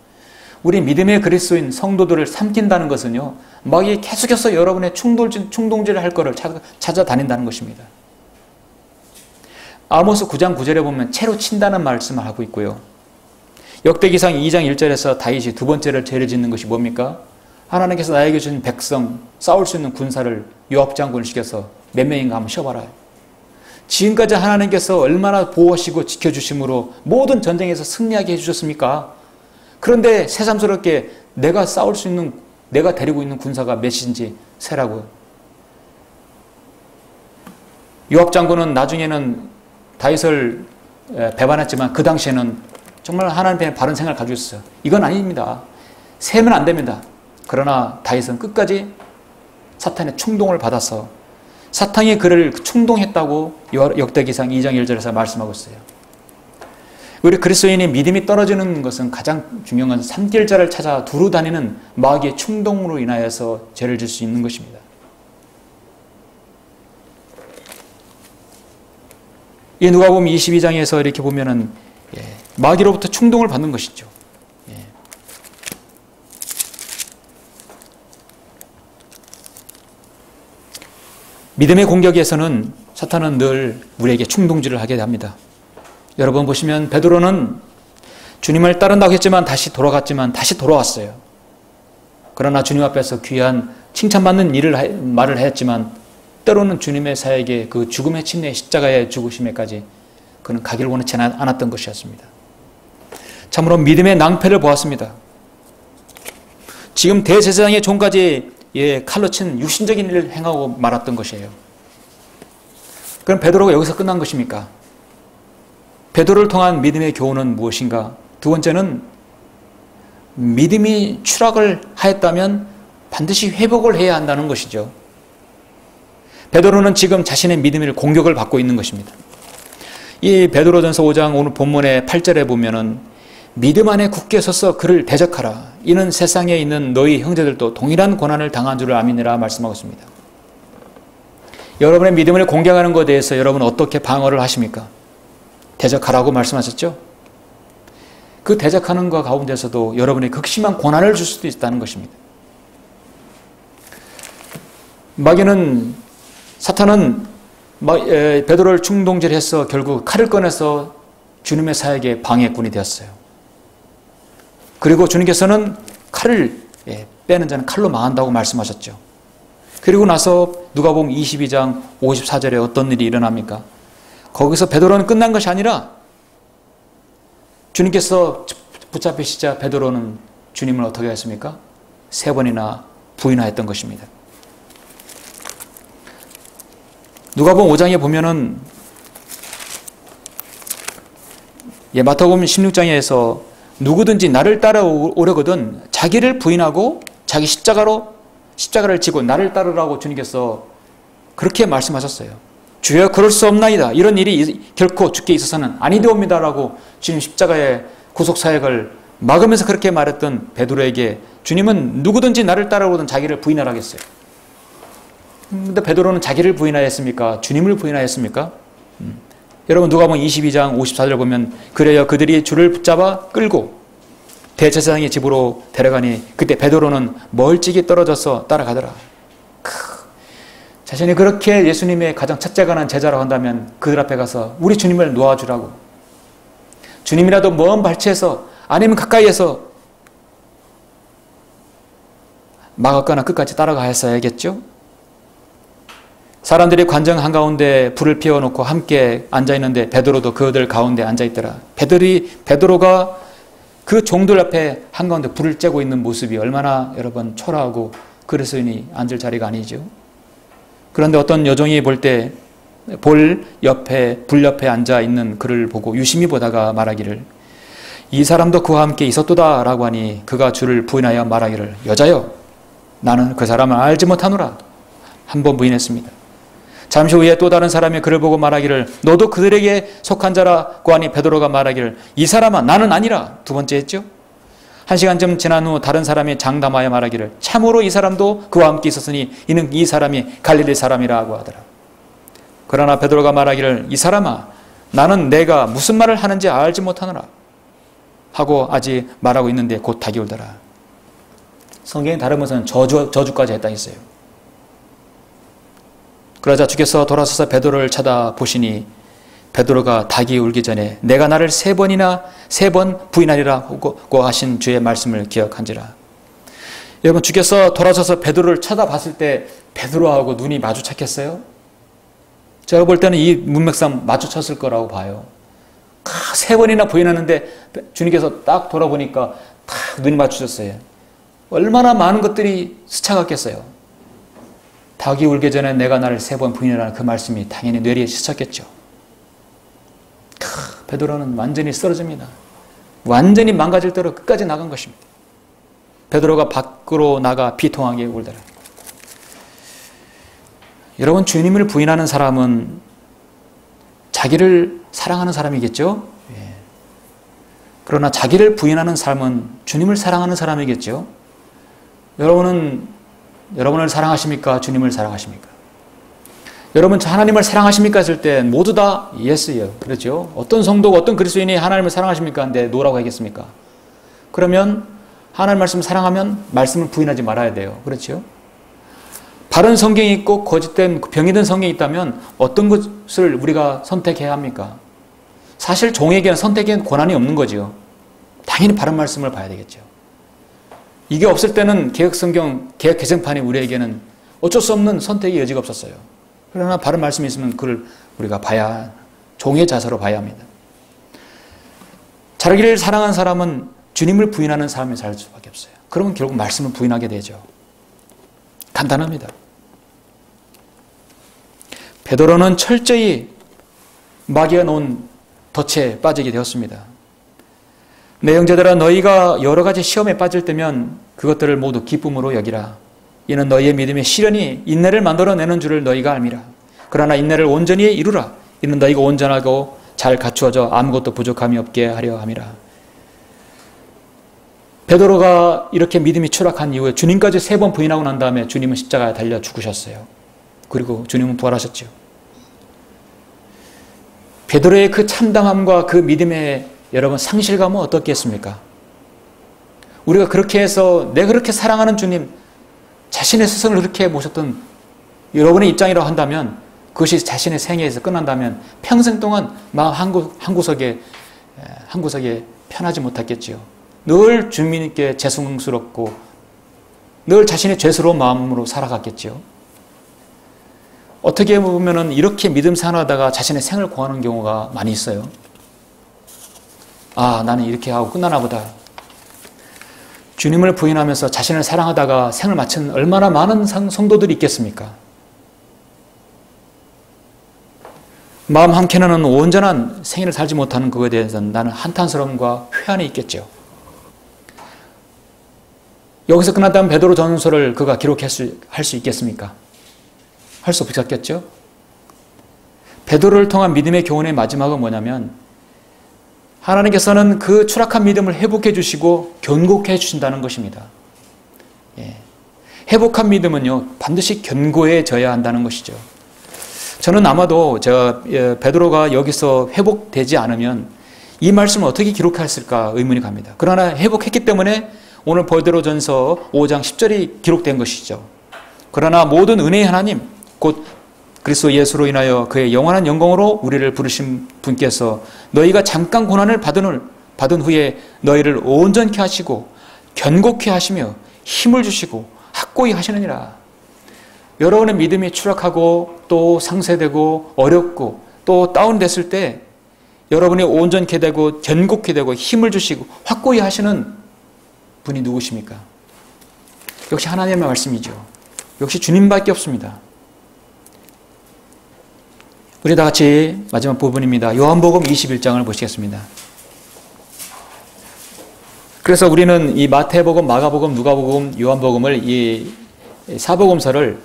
우리 믿음의 그리스도인 성도들을 삼킨다는 것은요. 마귀가 계속해서 여러분의 충동질을 할 거를 찾아다닌다는 것입니다. 아모스 9장 9절에 보면 채로 친다는 말씀을 하고 있고요. 역대기상 2장 1절에서 다윗이 두 번째를 죄를 짓는 것이 뭡니까? 하나님께서 나에게 주신 백성, 싸울 수 있는 군사를 요압 장군을 시켜서 몇 명인가 한번 쉬어봐라. 지금까지 하나님께서 얼마나 보호하시고 지켜주심으로 모든 전쟁에서 승리하게 해주셨습니까? 그런데 새삼스럽게 내가 싸울 수 있는, 내가 데리고 있는 군사가 몇인지 세라고요. 요압 장군은 나중에는 다윗을 배반했지만 그 당시에는 정말 하나님의 바른 생각을 가지고 있었어요. 이건 아닙니다. 세면 안 됩니다. 그러나 다윗은 끝까지 사탄의 충동을 받아서 사탄이 그를 충동했다고 역대기상 2장 1절에서 말씀하고 있어요. 우리 그리스도인의 믿음이 떨어지는 것은 가장 중요한 것은 산길자를 찾아 두루 다니는 마귀의 충동으로 인하여서 죄를 질 수 있는 것입니다. 이 누가복음 22장에서 이렇게 보면은 마귀로부터 충동을 받는 것이죠. 믿음의 공격에서는 사탄은 늘 우리에게 충동질을 하게 합니다. 여러분 보시면 베드로는 주님을 따른다고 했지만 다시 돌아갔지만 다시 돌아왔어요. 그러나 주님 앞에서 귀한 칭찬받는 말을 했지만 때로는 주님의 사역에 그 죽음의 침례 십자가의 죽으심에까지 그는 가기를 원하지 않았던 것이었습니다. 참으로 믿음의 낭패를 보았습니다. 지금 대제사장의 종까지 칼로 친 육신적인 일을 행하고 말았던 것이에요. 그럼 베드로가 여기서 끝난 것입니까? 베드로를 통한 믿음의 교훈은 무엇인가? 두 번째는 믿음이 추락을 하였다면 반드시 회복을 해야 한다는 것이죠. 베드로는 지금 자신의 믿음의 공격을 받고 있는 것입니다. 이 베드로전서 5장 오늘 본문의 8절에 보면은 믿음 안에 굳게 서서 그를 대적하라. 이는 세상에 있는 너희 형제들도 동일한 고난을 당한 줄을 아미니라 말씀하고 있습니다. 여러분의 믿음을 공격하는 것에 대해서 여러분 어떻게 방어를 하십니까? 대적하라고 말씀하셨죠? 그 대적하는 것 가운데서도 여러분의 극심한 고난을 줄 수도 있다는 것입니다. 사탄은 베드로를 충동질해서 결국 칼을 꺼내서 주님의 사역의 방해꾼이 되었어요. 그리고 주님께서는 칼을 빼는 자는 칼로 망한다고 말씀하셨죠. 그리고 나서 누가복음 22장 54절에 어떤 일이 일어납니까? 거기서 베드로는 끝난 것이 아니라 주님께서 붙잡히시자 베드로는 주님을 어떻게 했습니까? 3번이나 부인하였던 것입니다. 누가복음 5장에 보면은 마태복음 16장에서 누구든지 나를 따라오려거든 자기를 부인하고 자기 십자가를 지고 나를 따르라고 주님께서 그렇게 말씀하셨어요. 주여 그럴 수 없나이다. 이런 일이 결코 주께 있어서는 아니되옵니다라고 주님 십자가의 구속사역을 막으면서 그렇게 말했던 베드로에게 주님은 누구든지 나를 따라오든 자기를 부인하라 했어요. 근데 베드로는 자기를 부인하였습니까? 주님을 부인하였습니까? 여러분 누가복음 22장 54절을 보면 그래야 그들이 주를 붙잡아 끌고 대제사장의 집으로 데려가니 그때 베드로는 멀찍이 떨어져서 따라가더라. 자신이 그렇게 예수님의 가장 첫째가는 제자라고 한다면 그들 앞에 가서 우리 주님을 놓아주라고, 주님이라도 먼 발치에서 아니면 가까이에서 막았거나 끝까지 따라가야겠죠. 사람들이 관정 한가운데 불을 피워놓고 함께 앉아있는데 베드로도 그들 가운데 앉아있더라. 베드로가 그 종들 앞에 한가운데 불을 쬐고 있는 모습이 얼마나 여러분 초라하고 그리스도인이 앉을 자리가 아니죠. 그런데 어떤 여종이 불 옆에 앉아있는 그를 보고 유심히 보다가 말하기를 이 사람도 그와 함께 있었도다 라고 하니 그가 주를 부인하여 말하기를 여자여 나는 그 사람을 알지 못하노라. 한 번 부인했습니다. 잠시 후에 또 다른 사람이 그를 보고 말하기를 너도 그들에게 속한 자라고 하니 베드로가 말하기를 이 사람아 나는 아니라. 두 번째 했죠. 1시간쯤 지난 후 다른 사람이 장담하여 말하기를 참으로 이 사람도 그와 함께 있었으니 이는 이 사람이 갈릴리 사람이라고 하더라. 그러나 베드로가 말하기를 이 사람아 나는 내가 무슨 말을 하는지 알지 못하노라 하고 아직 말하고 있는데 곧 닭이 울더라. 성경에 다른 것은 저주까지 했다 했어요. 그러자 주께서 돌아서서 베드로를 쳐다보시니 베드로가 닭이 울기 전에 내가 나를 3번 부인하리라고 하신 주의 말씀을 기억한지라. 여러분 주께서 돌아서서 베드로를 쳐다봤을 때 베드로하고 눈이 마주쳤겠어요? 제가 볼 때는 이 문맥상 마주쳤을 거라고 봐요. 3번이나 부인하는데 주님께서 딱 돌아보니까 딱 눈이 마주쳤어요. 얼마나 많은 것들이 스쳐갔겠어요. 닭이 울기 전에 내가 나를 3번 부인하라는 그 말씀이 당연히 뇌리에 스쳤겠죠. 베드로는 완전히 쓰러집니다. 완전히 망가질 대로 끝까지 나간 것입니다. 베드로가 밖으로 나가 비통하게 울더라. 여러분 주님을 부인하는 사람은 자기를 사랑하는 사람이겠죠. 그러나 자기를 부인하는 삶은 주님을 사랑하는 사람이겠죠. 여러분을 사랑하십니까? 주님을 사랑하십니까? 여러분 하나님을 사랑하십니까? 했을 때 모두 다 예스예요. 그렇죠? 어떤 성도가 어떤 그리스도인이 하나님을 사랑하십니까? 근데 노라고 하겠습니까? 그러면 하나님 말씀을 사랑하면 말씀을 부인하지 말아야 돼요. 그렇죠? 바른 성경이 있고 거짓된 병이 든 성경이 있다면 어떤 것을 우리가 선택해야 합니까? 사실 종에게는 선택의 권한이 없는 거죠. 당연히 바른 말씀을 봐야 되겠죠. 이게 없을 때는 개혁성경, 개혁개정판이 우리에게는 어쩔 수 없는 선택의 여지가 없었어요. 그러나 바른 말씀이 있으면 그걸 우리가 종의 자세로 봐야 합니다. 자기를 사랑하는 사람은 주님을 부인하는 삶을 살 수밖에 없어요. 그러면 결국 말씀을 부인하게 되죠. 간단합니다. 베드로는 철저히 마귀가 놓은 덫에 빠지게 되었습니다. 내 형제들아, 너희가 여러 가지 시험에 빠질 때면 그것들을 모두 기쁨으로 여기라. 이는 너희의 믿음의 시련이 인내를 만들어내는 줄을 너희가 알미라. 그러나 인내를 온전히 이루라. 이는 너희가 온전하고 잘 갖추어져 아무것도 부족함이 없게 하려 함이라. 베드로가 이렇게 믿음이 추락한 이후에 주님까지 3번 부인하고 난 다음에 주님은 십자가에 달려 죽으셨어요. 그리고 주님은 부활하셨죠. 베드로의 그 참담함과 그 믿음의 여러분 상실감은 어떻겠습니까? 우리가 그렇게 해서 내가 그렇게 사랑하는 주님, 자신의 스승을 그렇게 모셨던 여러분의 입장이라고 한다면, 그것이 자신의 생애에서 끝난다면 평생 동안 마음 한 구석에 편하지 못했겠지요. 늘 주님께 죄송스럽고 늘 자신의 죄스러운 마음으로 살아갔겠지요. 어떻게 보면 이렇게 믿음 생활하다가 자신의 생을 고하는 경우가 많이 있어요. 아, 나는 이렇게 하고 끝나나 보다. 주님을 부인하면서 자신을 사랑하다가 생을 마친 얼마나 많은 성도들이 있겠습니까? 마음 한켠에는 온전한 생애를 살지 못하는 그거에 대해서는 나는 한탄스러움과 회한이 있겠죠. 여기서 끝났다면 베드로 전서를 그가 기록할 수 있겠습니까? 할 수 없었겠죠? 베드로를 통한 믿음의 교훈의 마지막은 뭐냐면 하나님께서는 그 추락한 믿음을 회복해 주시고 견고해 주신다는 것입니다. 예. 회복한 믿음은요, 반드시 견고해져야 한다는 것이죠. 저는 아마도 베드로가 여기서 회복되지 않으면 이 말씀을 어떻게 기록했을까 의문이 갑니다. 그러나 회복했기 때문에 오늘 베드로전서 5장 10절이 기록된 것이죠. 그러나 모든 은혜의 하나님, 곧 그리스도 예수로 인하여 그의 영원한 영광으로 우리를 부르신 분께서 너희가 잠깐 고난을 받은 후에 너희를 온전케 하시고 견고케 하시며 힘을 주시고 확고히 하시느니라. 여러분의 믿음이 추락하고 또 상쇄되고 어렵고 또 다운됐을 때 여러분이 온전케 되고 견고케 되고 힘을 주시고 확고히 하시는 분이 누구십니까? 역시 하나님의 말씀이죠. 역시 주님밖에 없습니다. 우리 다 같이 마지막 부분입니다. 요한복음 21장을 보시겠습니다. 그래서 우리는 이 마태복음, 마가복음, 누가복음, 요한복음을 이 사복음서를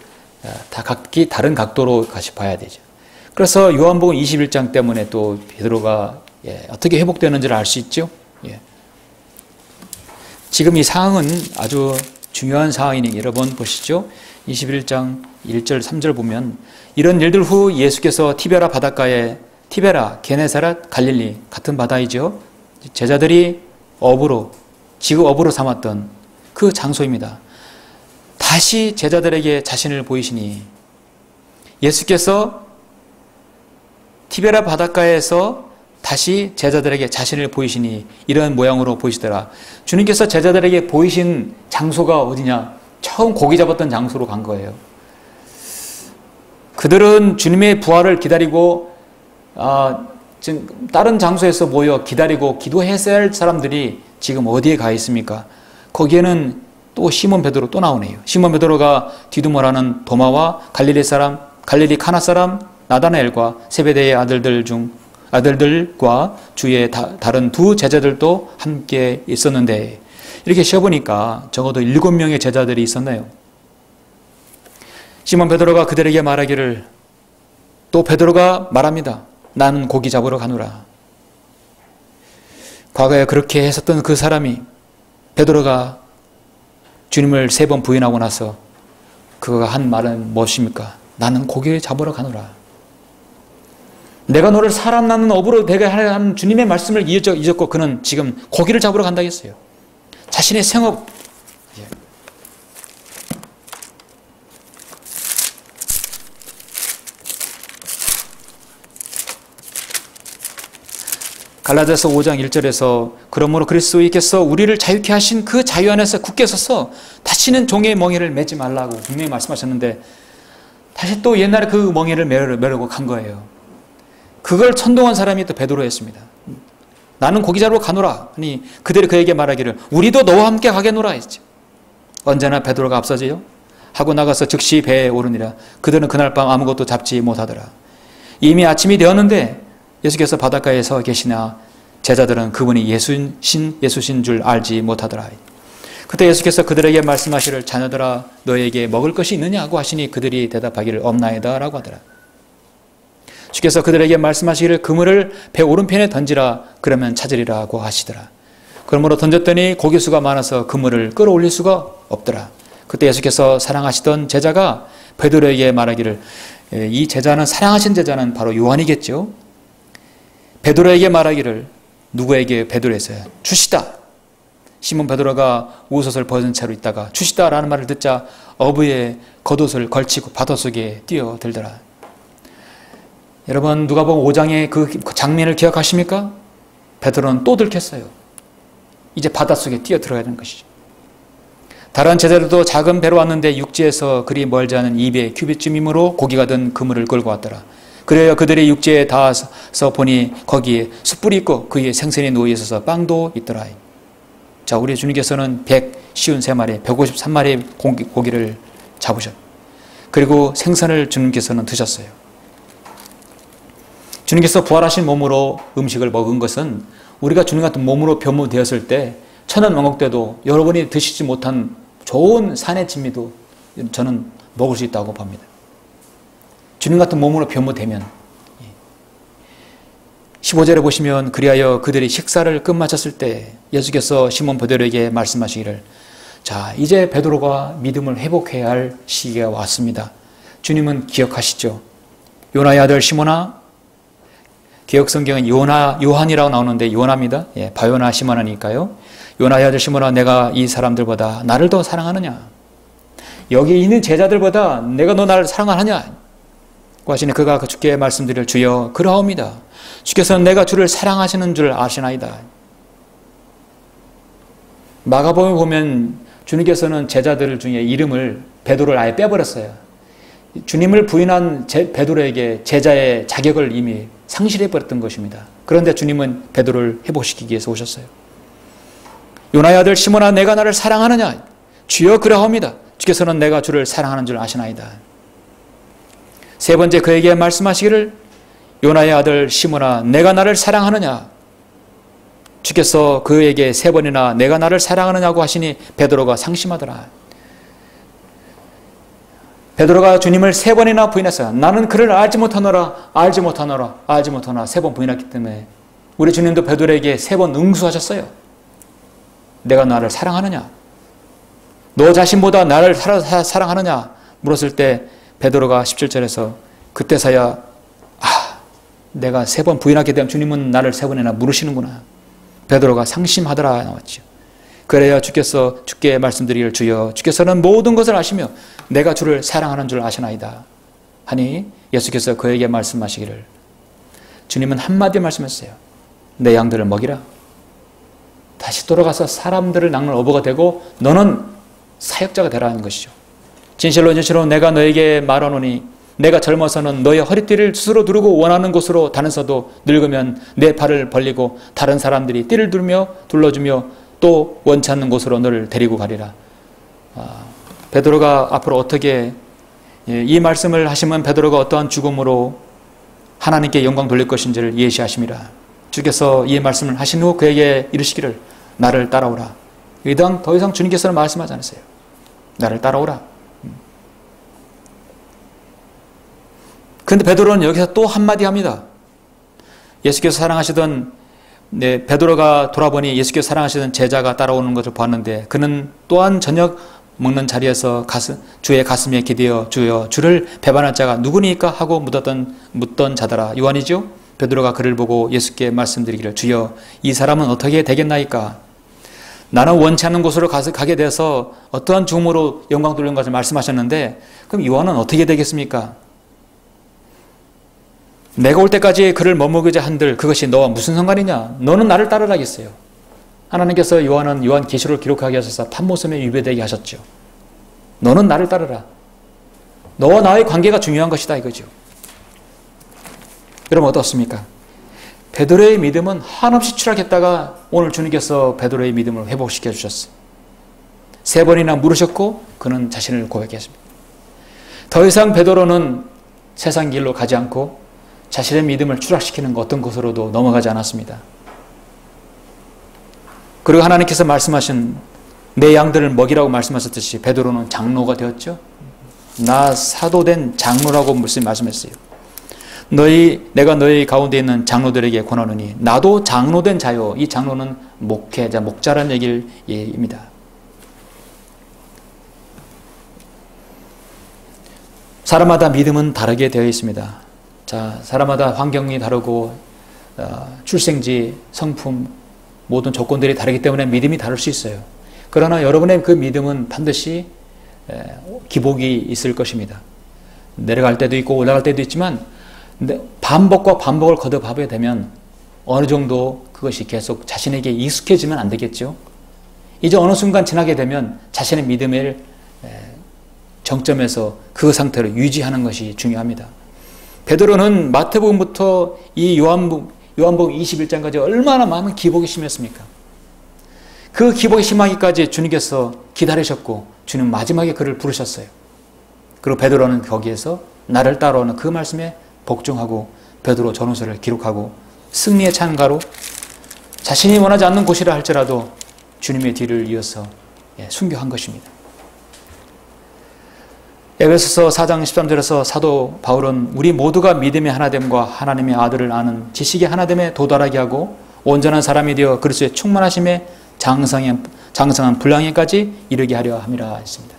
다 각기 다른 각도로 같이 봐야 되죠. 그래서 요한복음 21장 때문에 또 베드로가 어떻게 회복되는지를 알 수 있죠. 지금 이 상황은 아주 중요한 상황이니 여러분 보시죠. 21장 1절 3절 보면 이런 일들 후 예수께서 티베라 바닷가에 티베라, 게네사렛, 갈릴리 같은 바다이죠. 제자들이 지금 어부로 삼았던 그 장소입니다. 다시 제자들에게 자신을 보이시니 예수께서 티베라 바닷가에서 다시 제자들에게 자신을 보이시니 이런 모양으로 보이시더라. 주님께서 제자들에게 보이신 장소가 어디냐? 처음 고기 잡았던 장소로 간 거예요. 그들은 주님의 부활을 기다리고 지금 다른 장소에서 모여 기다리고 기도했어야 할 사람들이 지금 어디에 가 있습니까? 거기에는 또 시몬 베드로 또 나오네요. 시몬 베드로가 디두모라는 도마와 갈릴리 카나 사람 나다나엘과 세베대의 아들들과 주의 다른 두 제자들도 함께 있었는데 이렇게 쉬어보니까 적어도 7명의 제자들이 있었네요. 시몬 베드로가 그들에게 말하기를 또 베드로가 말합니다. 나는 고기 잡으러 가노라. 과거에 그렇게 했었던 그 사람이 베드로가 주님을 3번 부인하고 나서 그가 한 말은 무엇입니까? 나는 고기 잡으러 가노라. 내가 너를 사람 낳는 업으로 되게 하는 주님의 말씀을 잊었고 그는 지금 고기를 잡으러 간다 했어요. 자신의 생업. 갈라디아서 5장 1절에서 그러므로 그리스도께서 우리를 자유케 하신 그 자유 안에서 굳게 서서 다시는 종의 멍에를 매지 말라고 분명히 말씀하셨는데 다시 또 옛날에 그 멍에를 매려고 간 거예요. 그걸 천동한 사람이 또 베드로였습니다. 나는 고기 잡으러 가노라. 아니 그들이 그에게 말하기를 우리도 너와 함께 가겠노라 했죠. 언제나 베드로가 앞서지요. 하고 나가서 즉시 배에 오르니라. 그들은 그날 밤 아무것도 잡지 못하더라. 이미 아침이 되었는데 예수께서 바닷가에 서 계시나 제자들은 그분이 예수신 줄 알지 못하더라. 그때 예수께서 그들에게 말씀하시를 자녀들아 너에게 먹을 것이 있느냐고 하시니 그들이 대답하기를 없나이다 라고 하더라. 주께서 그들에게 말씀하시기를 그물을 배 오른편에 던지라 그러면 찾으리라고 하시더라. 그러므로 던졌더니 고기수가 많아서 그물을 끌어올릴 수가 없더라. 그때 예수께서 사랑하시던 제자가 베드로에게 말하기를 이 제자는 사랑하신 제자는 바로 요한이겠죠. 베드로에게 말하기를 누구에게 베드로에서요? 주시다. 시몬 베드로가 옷을 벗은 채로 있다가 주시다라는 말을 듣자 어부의 겉옷을 걸치고 바닷속에 뛰어들더라. 여러분 누가복음 5장의 그 장면을 기억하십니까? 베드로는 또 들켰어요. 이제 바닷속에 뛰어들어야 되는 것이죠. 다른 제자들도 작은 배로 왔는데 육지에서 그리 멀지 않은 200규빗쯤이므로 고기가 든 그물을 끌고 왔더라. 그래야 그들이 육지에 닿아서 보니 거기에 숯불이 있고 그 위에 생선이 누워 있어서 빵도 있더라. 자, 우리 주님께서는 153마리, 153마리 고기를 잡으셨고 그리고 생선을 주님께서는 드셨어요. 주님께서 부활하신 몸으로 음식을 먹은 것은 우리가 주님 같은 몸으로 변모되었을 때 천연왕국 때도 여러분이 드시지 못한 좋은 산의 진미도 저는 먹을 수 있다고 봅니다. 주님 같은 몸으로 변모되면 15절에 보시면 그리하여 그들이 식사를 끝마쳤을 때 예수께서 시몬 베드로에게 말씀하시기를 자 이제 베드로가 믿음을 회복해야 할 시기가 왔습니다. 주님은 기억하시죠. 요나의 아들 시몬아 개혁성경은 요한이라고 나오는데 요나입니다. 바요나 시몬하니까요. 요나의 아들 시몬아 내가 이 사람들보다 나를 더 사랑하느냐 여기 있는 제자들보다 내가 너 나를 사랑하느냐 하시니 그가 주께 말씀드릴 주여 그러하옵니다. 주께서는 내가 주를 사랑하시는 줄 아시나이다. 마가복음에 보면 주님께서는 제자들 중에 이름을 베드로를 아예 빼버렸어요. 주님을 부인한 베드로에게 제자의 자격을 이미 상실해버렸던 것입니다. 그런데 주님은 베드로를 회복시키기 위해서 오셨어요. 요나의 아들 시몬아 내가 나를 사랑하느냐 주여 그러하옵니다. 주께서는 내가 주를 사랑하는 줄 아시나이다. 세 번째 그에게 말씀하시기를 요나의 아들 시몬아 내가 나를 사랑하느냐 주께서 그에게 3번이나 내가 나를 사랑하느냐고 하시니 베드로가 상심하더라. 베드로가 주님을 3번이나 부인했어요. 나는 그를 알지 못하노라 3번 부인했기 때문에 우리 주님도 베드로에게 3번 응수하셨어요. 내가 나를 사랑하느냐 너 자신보다 나를 사랑하느냐 물었을 때 베드로가 17절에서 그때서야 내가 3번 부인하게 되면 주님은 나를 3번이나 물으시는구나. 베드로가 상심하더라 나왔죠. 그래야 주께서 주께 말씀드리기를 주여 주께서는 모든 것을 아시며 내가 주를 사랑하는 줄 아시나이다 하니 예수께서 그에게 말씀하시기를 주님은 한마디 말씀했어요. 내 양들을 먹이라. 다시 돌아가서 사람들을 낚는 어부가 되고 너는 사역자가 되라는 것이죠. 진실로 내가 너에게 말하노니 내가 젊어서는 너의 허리띠를 스스로 두르고 원하는 곳으로 다녔어도 늙으면 내 발을 벌리고 다른 사람들이 띠를 둘러주며 또 원치 않는 곳으로 너를 데리고 가리라. 베드로가 앞으로 어떻게 이 말씀을 하시면 베드로가 어떠한 죽음으로 하나님께 영광 돌릴 것인지를 예시하심이라. 주께서 이 말씀을 하신 후 그에게 이르시기를 나를 따라오라. 더 이상 주님께서는 말씀하지 않으세요. 나를 따라오라. 그런데 베드로는 여기서 또 한마디 합니다. 예수께서 사랑하시던 베드로가 돌아보니 예수께서 사랑하시는 제자가 따라오는 것을 보았는데 그는 또한 저녁 먹는 자리에서 주의 가슴에 기대어 주여 주를 배반할 자가 누구니까 하고 묻던 자더라. 요한이죠. 베드로가 그를 보고 예수께 말씀드리기를 주여 이 사람은 어떻게 되겠나이까? 나는 원치 않는 곳으로 가게 돼서 어떠한 죽음으로 영광 돌리는 것을 말씀하셨는데 그럼 요한은 어떻게 되겠습니까? 내가 올 때까지 그를 머무르게 한들 그것이 너와 무슨 상관이냐? 너는 나를 따르라겠어요. 하나님께서 요한계시록을 기록하게 하셔서 판모섬에 유배되게 하셨죠. 너는 나를 따르라. 너와 나의 관계가 중요한 것이다 이거죠. 여러분 어떻습니까? 베드로의 믿음은 한없이 추락했다가 오늘 주님께서 베드로의 믿음을 회복시켜 주셨어요. 3번이나 물으셨고 그는 자신을 고백했습니다. 더 이상 베드로는 세상 길로 가지 않고 자신의 믿음을 추락시키는 어떤 곳으로도 넘어가지 않았습니다. 그리고 하나님께서 말씀하신 내 양들을 먹이라고 말씀하셨듯이 베드로는 장로가 되었죠. 나 사도된 장로라고 말씀했어요. 내가 너희 가운데 있는 장로들에게 권하노니 나도 장로된 자요. 이 장로는 목회자, 목자라는 얘기입니다. 사람마다 믿음은 다르게 되어 있습니다. 자, 사람마다 환경이 다르고 출생지, 성품, 모든 조건들이 다르기 때문에 믿음이 다를 수 있어요. 그러나 여러분의 그 믿음은 반드시 기복이 있을 것입니다. 내려갈 때도 있고 올라갈 때도 있지만 반복과 반복을 거듭하게 되면 어느 정도 그것이 계속 자신에게 익숙해지면 안 되겠죠. 이제 어느 순간 지나게 되면 자신의 믿음을 정점에서 그 상태로 유지하는 것이 중요합니다. 베드로는 마태복음부터 이 요한복음 21장까지 얼마나 많은 기복이 심했습니까? 그 기복이 심하기까지 주님께서 기다리셨고 주님 마지막에 그를 부르셨어요. 그리고 베드로는 거기에서 나를 따라오는 그 말씀에 복종하고 베드로 전후서를 기록하고 승리의 찬가로 자신이 원하지 않는 곳이라 할지라도 주님의 뒤를 이어서 순교한 것입니다. 에베소서 4장 13절에서 사도 바울은 우리 모두가 믿음의 하나됨과 하나님의 아들을 아는 지식의 하나됨에 도달하게 하고 온전한 사람이 되어 그리스도의 충만하심에 장성한 분량에까지 이르게 하려 함이라 했습니다.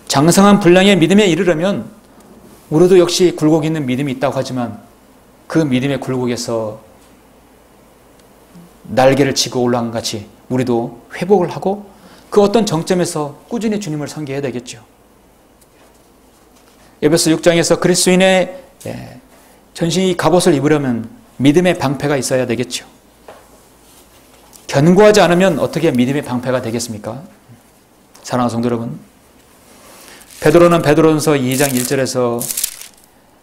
장성한 분량의 믿음에 이르려면 우리도 역시 굴곡 있는 믿음이 있다고 하지만 그 믿음의 굴곡에서 날개를 치고 올라간 같이 우리도 회복을 하고 그 어떤 정점에서 꾸준히 주님을 섬겨야 되겠죠. 에베소 6장에서 그리스도인의 전신이 갑옷을 입으려면 믿음의 방패가 있어야 되겠죠. 견고하지 않으면 어떻게 믿음의 방패가 되겠습니까? 사랑하는 성도 여러분, 베드로는 베드로전서 2장 1절에서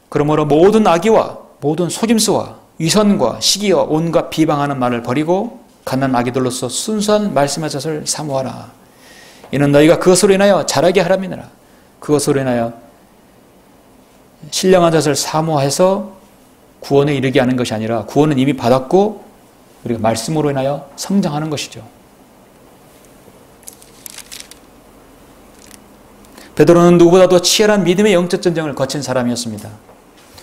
그러므로 모든 악의와 모든 속임수와 위선과 시기와 온갖 비방하는 말을 버리고 갓난 아기들로서 순수한 말씀의 젖을 사모하라. 이는 너희가 그것으로 인하여 자라게 하람이니라. 그것으로 인하여 신령한 젖을 사모해서 구원에 이르게 하는 것이 아니라 구원은 이미 받았고 우리가 말씀으로 인하여 성장하는 것이죠. 베드로는 누구보다도 치열한 믿음의 영적 전쟁을 거친 사람이었습니다.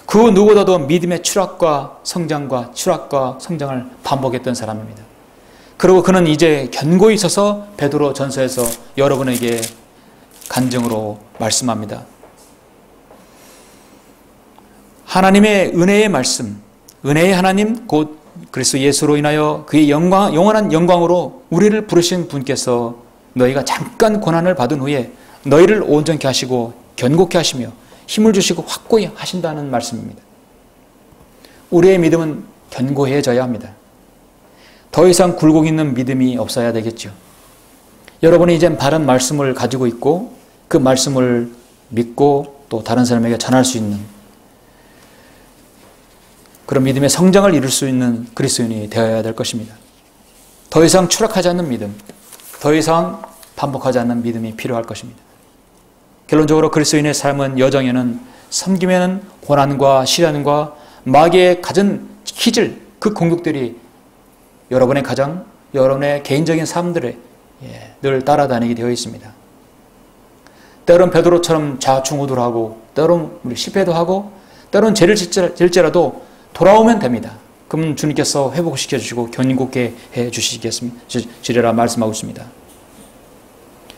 그 누구보다도 믿음의 추락과 성장과 추락과 성장을 반복했던 사람입니다. 그리고 그는 이제 견고히 서서 베드로 전서에서 여러분에게 간증으로 말씀합니다. 하나님의 은혜의 말씀, 은혜의 하나님 곧 그리스도 예수로 인하여 그의 영원한 영광으로 우리를 부르신 분께서 너희가 잠깐 고난을 받은 후에 너희를 온전케 하시고 견고케 하시며 힘을 주시고 확고히 하신다는 말씀입니다. 우리의 믿음은 견고해져야 합니다. 더 이상 굴곡 있는 믿음이 없어야 되겠죠. 여러분이 이제 바른 말씀을 가지고 있고 그 말씀을 믿고 또 다른 사람에게 전할 수 있는 그런 믿음의 성장을 이룰 수 있는 그리스도인이 되어야 될 것입니다. 더 이상 추락하지 않는 믿음, 더 이상 반복하지 않는 믿음이 필요할 것입니다. 결론적으로 그리스도인의 삶은 여정에는 섬김에는 고난과 시련과 마귀의 갖은 기질, 그 공격들이 여러분의 가정, 여러분의 개인적인 삶들에 늘 따라다니게 되어 있습니다. 때론 베드로처럼 좌충우돌하고 때론 실패도 하고 때론 죄를 질지라도 돌아오면 됩니다. 그럼 주님께서 회복시켜 주시고 견고케 해 주시리라 말씀하고 있습니다.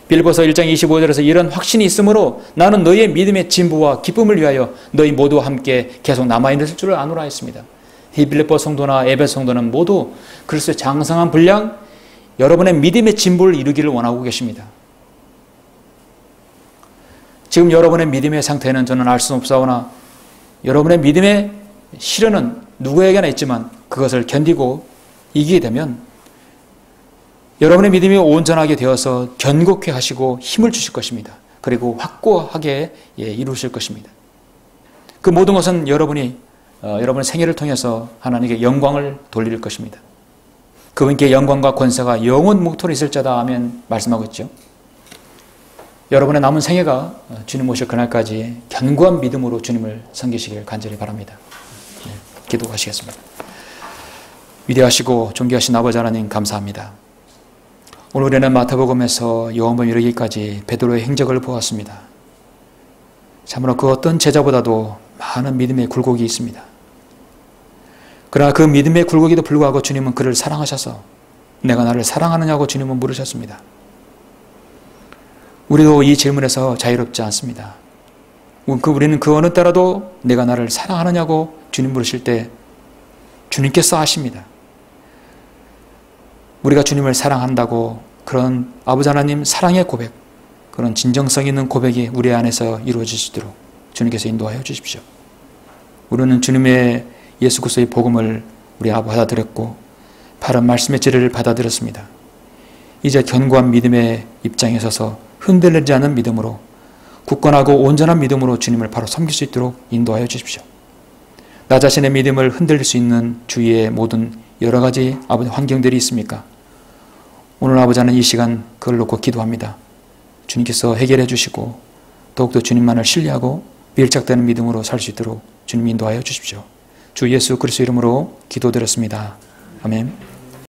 빌립보서 1장 25절에서 이런 확신이 있으므로 나는 너희의 믿음의 진보와 기쁨을 위하여 너희 모두와 함께 계속 남아있을 줄을 아노라 했습니다. 이 빌립보 성도나 에베소 성도는 모두 그리스도의 장성한 분량, 여러분의 믿음의 진보를 이루기를 원하고 계십니다. 지금 여러분의 믿음의 상태는 저는 알 수 없사오나 여러분의 믿음의 시련은 누구에게나 있지만 그것을 견디고 이기게 되면 여러분의 믿음이 온전하게 되어서 견고케 하시고 힘을 주실 것입니다. 그리고 확고하게 이루실 것입니다. 그 모든 것은 여러분의 생애를 통해서 하나님께 영광을 돌릴 것입니다. 그분께 영광과 권세가 영원 무토록 있을 자다 하면 말씀하고 있죠. 여러분의 남은 생애가 주님 오실 그날까지 견고한 믿음으로 주님을 섬기시길 간절히 바랍니다. 기도하시겠습니다. 위대하시고 존귀하신 아버지 하나님 감사합니다. 오늘 우리는 마태복음에서 요한복음 이르기까지 베드로의 행적을 보았습니다. 참으로 그 어떤 제자보다도 많은 믿음의 굴곡이 있습니다. 그러나 그 믿음의 굴곡에도 불구하고 주님은 그를 사랑하셔서 내가 나를 사랑하느냐고 주님은 물으셨습니다. 우리도 이 질문에서 자유롭지 않습니다. 우리는 그 어느 때라도 내가 나를 사랑하느냐고 주님 물으실 때 주님께서 아십니다. 우리가 주님을 사랑한다고 그런 아버지 하나님 사랑의 고백, 그런 진정성 있는 고백이 우리 안에서 이루어질 수 있도록 주님께서 인도하여 주십시오. 우리는 주님의 예수 그리스도의 복음을 우리가 받아들였고 바른 말씀의 진리를 받아들였습니다. 이제 견고한 믿음의 입장에 서서 흔들리지 않는 믿음으로 굳건하고 온전한 믿음으로 주님을 바로 섬길 수 있도록 인도하여 주십시오. 나 자신의 믿음을 흔들릴 수 있는 주위의 모든 여러 가지 아버지 환경들이 있습니까? 오늘 아버지 하나님 이 시간 그걸 놓고 기도합니다. 주님께서 해결해 주시고 더욱더 주님만을 신뢰하고 밀착되는 믿음으로 살 수 있도록 주님 인도하여 주십시오. 주 예수 그리스도 이름으로 기도드렸습니다. 아멘.